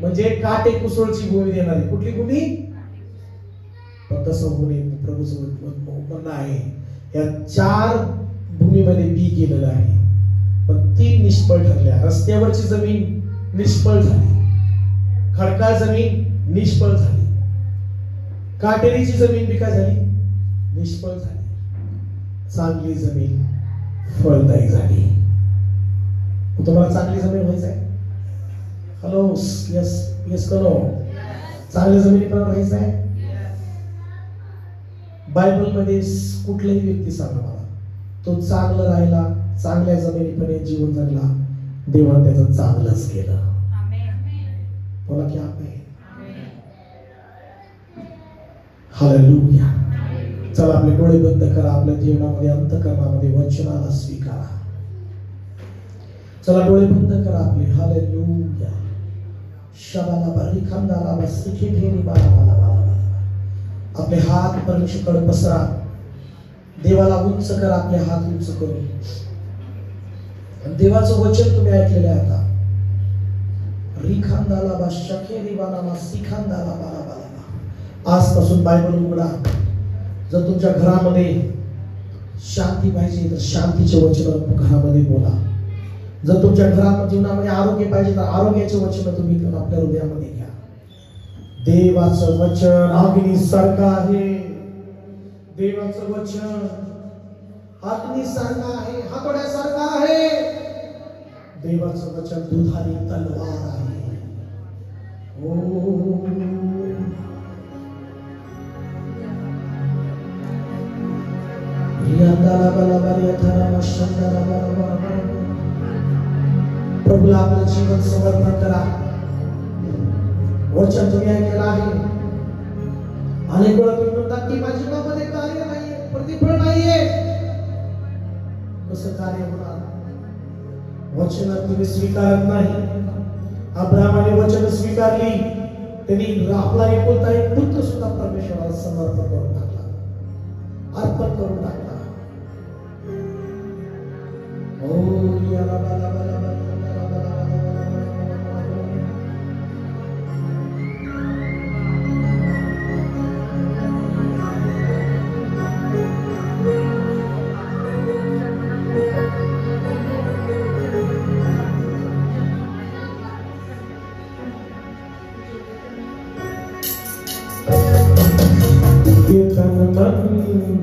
म्हणजे काटे कुसळची भूमी देणारी कुठली भूमी? पण तसं भूमी प्रभूचं म्हणणं आहे. या 4 भूमीमध्ये बी केलेलं आहे, पण 3 निष्फळ ठरल्या. रस्त्यावरची जमीन निष्फळ झाली, खडकाळ जमीन निष्फळ झाली. काटेरीची जमीन बी काय झाली? निष्फळ झाली. चांगली जमीन फळदायी झाली. तुम्हाला चांगली जमीन व्हायचं आहे? हॅलो, यस यस करो. चांगल्या जमिनीवर राहायचं आहे. बायबलमध्ये कुठलाही व्यक्ती सांगा मला, तो चांगला राहिला, चांगल्या जमिनीपणे जीवन जगला, देवाने त्याचं चांगलंच केलं. बोला की आमेन. हालेलुया. चला आपले डोळे बंद करा. आपल्या जीवनामध्ये अंतःकरणामध्ये वचनाला स्वीकारा. चला डोळे बंद करा आपले. हालेलुया. शबाला बारी खांदाला बसिखे ढेरी बाला बाला बाला. आपले हात परमेश्वराकडे पसरा. देवाला उंच करा. आपले हात उंच करून देवाचं वचन तुम्ही ऐकलेलं आहे. आता रिखांदाला बा शखेरी बाला बा सिखांदाला बाला बाला. आजपासून बायबल उघडा. जर तुमच्या घरामध्ये शांती पाहिजे तर शांतीचे वचन घरामध्ये बोला. जर तुमच्या घरात जीवनामध्ये आरोग्य पाहिजे तर आरोग्याचे वचन तुम्ही आपल्या हृदयामध्ये घ्या. देवाचं वचन अग्नीसारखं आहे. देवाचं वचन अग्नीसारखं आहे, हातोड्यासारखं आहे. देवाचं वचन दुधारी तलवार आहे. ओ प्रभूला आपलं जीवन समर्पण करा. वचन तुम्ही ऐकलेलं आहे. अनेक वेळा तुम्ही म्हणतात की माझ्या जीवनामध्ये कार्य नाहीये, प्रतिफळ नाहीये. कसं कार्य होणार? वचन तुम्ही स्वीकारत नाही. अब्राहमाने वचन स्वीकारली. त्यांनी आपला एकुलता एक पुत्र सुद्धा परमेश्वराला समर्पण करून टाकला, अर्पण करून टाकला.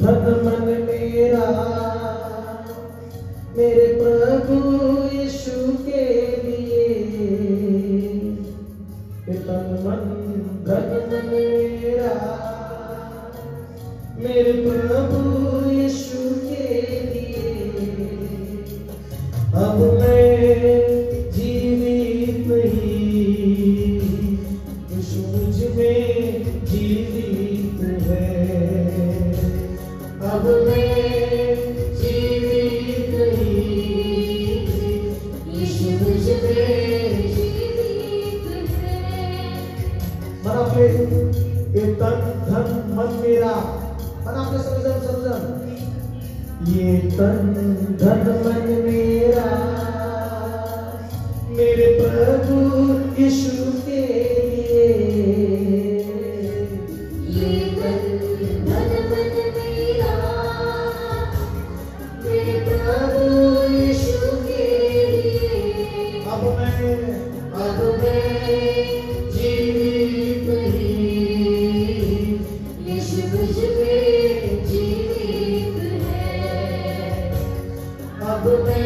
धन मन मेरा मेरे प्रभु यीशु के लिए. तन मन धन मन मेरा मेरे प्रभु यीशु के लिए. अब मैं जीवित नहीं, यीशु मुझ में जीवित है. अब मैं जीवित नहीं, यीशु मुझ में जीवित है. मन आपले ये तन धन मन मेरा. मन आपले समजन ये तन धन मन मेरा मेरे प्रभु यीशु के लिए. ये तन धन मन मेरा मेरे प्रभु यीशु के लिए. अब मैं जीवित नहीं, यीशु मुझ में जीवित है. अब मैं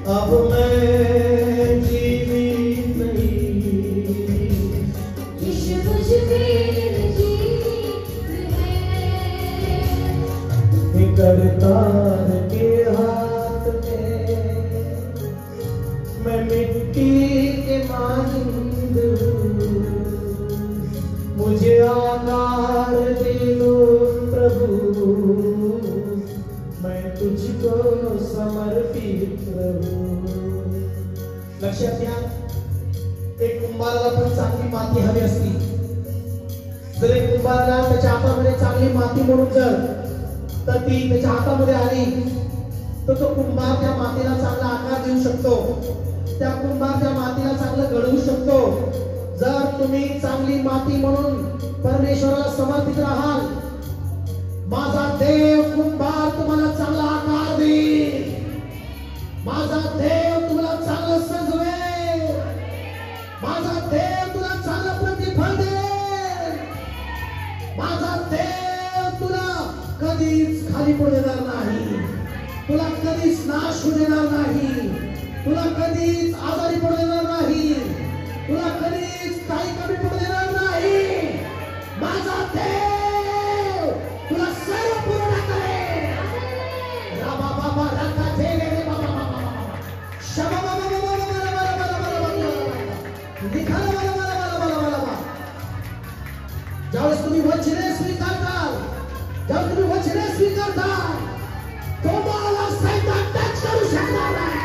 अब मैं जीवित नहीं, यीशु मुझ में जीवित है। करतार के हाथ में मैं मिट्टी के मानंद हूँ, मुझे आकार दे दो प्रभु, मैं तुझको समर्पित रहूं। लक्षात घ्या, एक कुंभाराला पण चांगली माती हवी असती. जर एक कुंभाराला त्याच्या हातामध्ये चांगली माती म्हणून तर ती त्याच्या हातामध्ये आली तर तो कुंभार त्या मातीला चांगला आकार देऊ शकतो, त्या कुंभार त्या मातीला चांगलं घडवू शकतो. जर तुम्ही चांगली माती म्हणून परमेश्वराला समर्पित राहाल, माझा देव कुंभार तुम्हाला चांगला आकार देईल, माझा देव तुम्हाला चांगलं सजवेल, माझा देव तुला चांगलं प्रतिफळ देईल, माझा देव तुला कधीच खाली पडू देणार नाही, तुला कधीच नाश होऊ देणार नाही, तुला कधीच आजारी पडू देणार नाही, तुला कधीच काही कमी पडू देणार नाही. माझा देव तुला सर्व पूर्ण करेल. राबा बाबा रखा ठेले रे बाबा बाबा शबा बाबा बाबा निखाला बाबा. ज्यावेळेस तुम्ही वचने स्वीकारताल, ज्यावेळेस तुम्ही वचने स्वीकारताल, तुम्हाला सैतान टच करू शकणार नाही.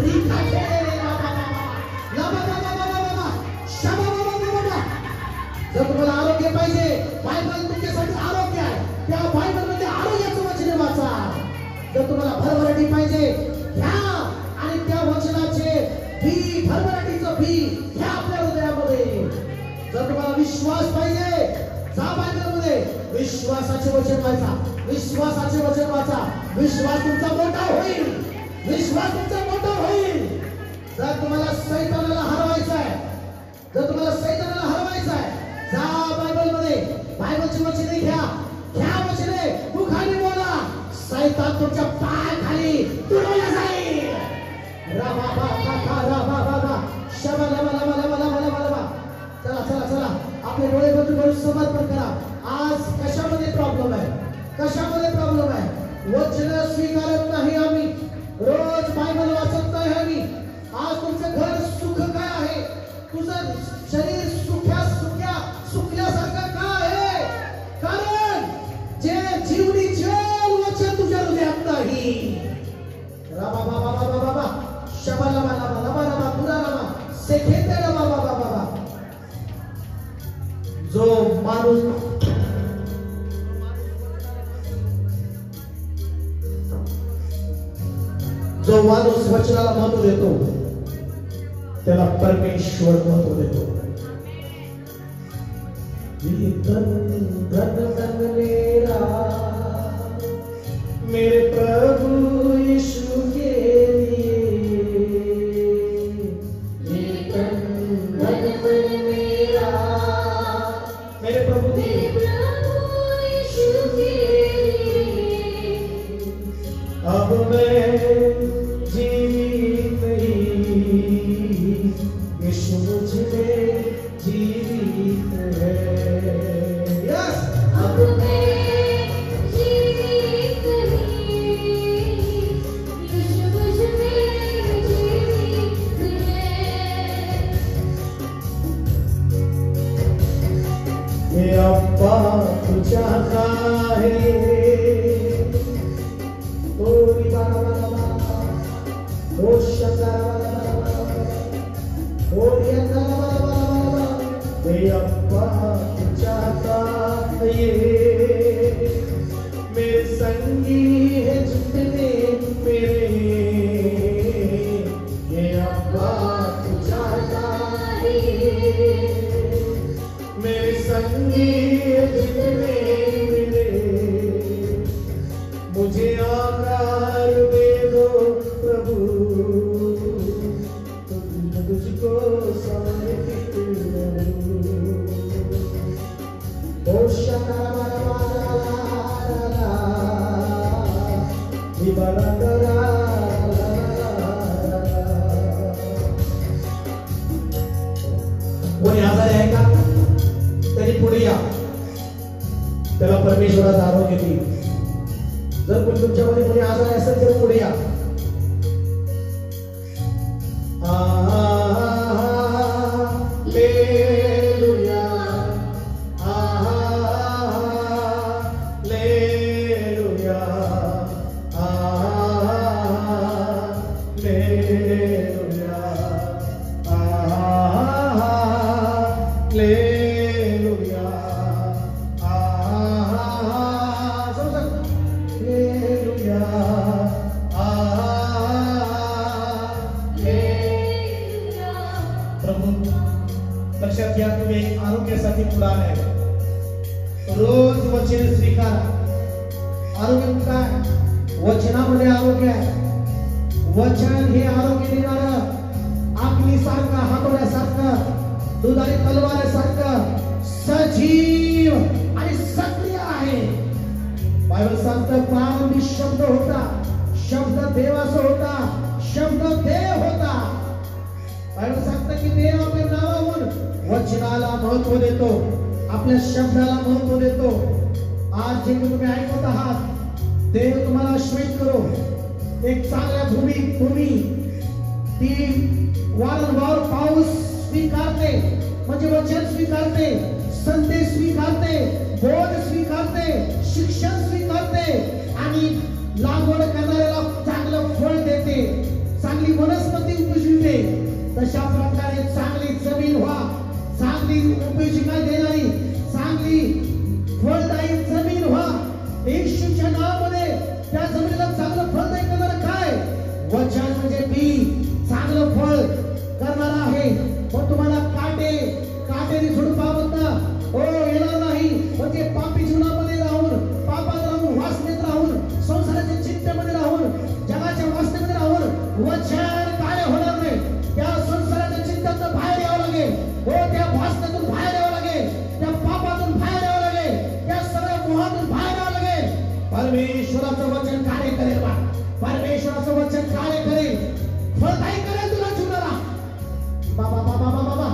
रिखा ठेले रे बाबा बाबा शबा बाबा. जर तुम्हाला आरोग्य पाहिजे, बायबल तुमच्यासाठी आरोग्य आहे, त्या बायबलमध्ये आरोग्याचं वचन वाचा. जर तुम्हाला भरभराटी पाहिजे, घ्या आणि त्या वचनाचे बी, भरभराटीचं बी घ्या आपल्या हृदयामध्ये. जर तुम्हाला विश्वास पाहिजे, जा बायबलमध्ये विश्वासाचे वचन वाचा, विश्वासाचे वचन वाचा. विश्वास तुमचा मोठा होईल, विश्वास तुमचा मोठा होईल. जर तुम्हाला सैतानाला हरवायचं आहे, जर तुम्हाला सैतानाला हरवायचं आहे, जा बायबलमध्ये बायबलची वचने घ्या, घ्या वचने, मुखाने बोला. सैतान तुमच्या पायाखाली तुडवला जाईल. राबा बाबा राबा बाबा शबा लबा लबा लबा लबा लबा लबा. चला चला चला, आपले डोळे बंद करून समर्पण करा. आज कशामध्ये प्रॉब्लेम आहे, कशामध्ये प्रॉब्लेम आहे? वचन स्वीकारत नाही आम्ही, रोज बायबल वाचत नाही आम्ही. आज तुमचं घर सुख काय आहे, तुझं शरीर सुखल्यासारखं का आहे? कारण जे जीवनी जल वचन तुझ्या हृदयात नाही. राबा बाबा बाबा बाबा शबाला बाबा बाबा बाबा पुरा बाबा सेखेते बाबा बाबा बाबा. जो माणूस वचनाला महत्व देतो, त्याला परमेश्वर महत्व देतो. मेरे प्रभु यीशु के मेरे प्रभु यीशु के अब मैं जीवित नहीं, यीशु मुझ में जीवित है. यस, अब मैं जीवित नहीं, यीशु मुझ में जीवित है. ये अब्बा तू चाहता है, मेरे संगी है जितने मेरे, ये अब्बा तू चाहता है. मेरे संगी है जितने मेरे, मुझे आकार दे दो प्रभु, जर कोणी तुमच्यामध्ये कोणी आजारी असेल तर पुढे या. Hallelujah, hallelujah, hallelujah, hallelujah, hallelujah, hallelujah. प्रभू लक्षात घ्या, तुम्ही आरोग्यासाठी पुढे आलाय. रोज वचन स्वीकारा. आरोग्य काय? वचनामध्ये आरोग्य आहे. वचन हे आरोग्य देणारं, अग्नीसारखं, हातोड्यासारखं, दुधारी तलवारीसारखं सजीव आणि सक्रिय आहे. बायबल सांगतं प्रारंभी शब्द होता, शब्द देवाचा होता, शब्द देव होता. बायबल सांगतं की देव आपल्या नावाहून वचनाला महत्व देतो, आपल्या शब्दाला महत्व देतो. आज जे तुम्ही ऐकत आहात, देव तुम्हाला आशीर्वाद करो. एक चांगल्या भूमी ती वारंवार पाऊस स्वीकारते, म्हणजे वचन स्वीकारते, संदेश स्वीकारते, बोध स्वीकारते, शिक्षण स्वीकारते आणि लागवड करणाऱ्याला चांगलं फळ देते, चांगली वनस्पती उपजविते. तशा प्रकारे चांगली जमीन व्हा, चांगली उपजीविका देणारी, चांगली फळदायी जमीन व्हा. येशूच्या नावामध्ये त्या जमिनीला चांगलं फळदायी करणार काय? वचन म्हणजे बी चांगलं फळ करणार आहे. पण तुम्हाला काटेरी झुडपाबद्दल येणार नाही. म्हणजे पापी जीवनामध्ये राहून, पापात राहून, वासनेत राहून, संसाराच्या चिंतेमध्ये राहून, जगाच्या वासनेमध्ये राहून वचन काय होणार नाही. त्या संसाराच्या चिंतेतून बाहेर यावं लागेल. त्या वासनेतून बाहेर यावं लागेल, त्या पापातून बाहेर यावं लागेल, त्या सगळ्या मोहातून बाहेर यावं लागेल. परमेश्वराचं वचन कार्य करेल बा. परमेश्वराचं वचन कार्य करेल, फळदायी करेल तुला जीवनाला. बाबा बाबा बाबा बाबा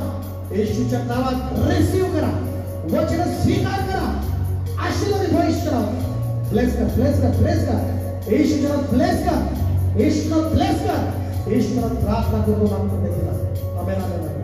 येशूच्या नावात रिसीव्ह करा, वचन स्वीकार करा, आशीर्वादित व्हा. ईश्वरा ब्लेस कर, ब्लेस कर, ब्लेस कर. येशूच्या नावात ब्लेस कर, येशूच्या नावात ब्लेस कर. ईश्वरात प्रार्थना करून आपण देखील आमेन आमेन.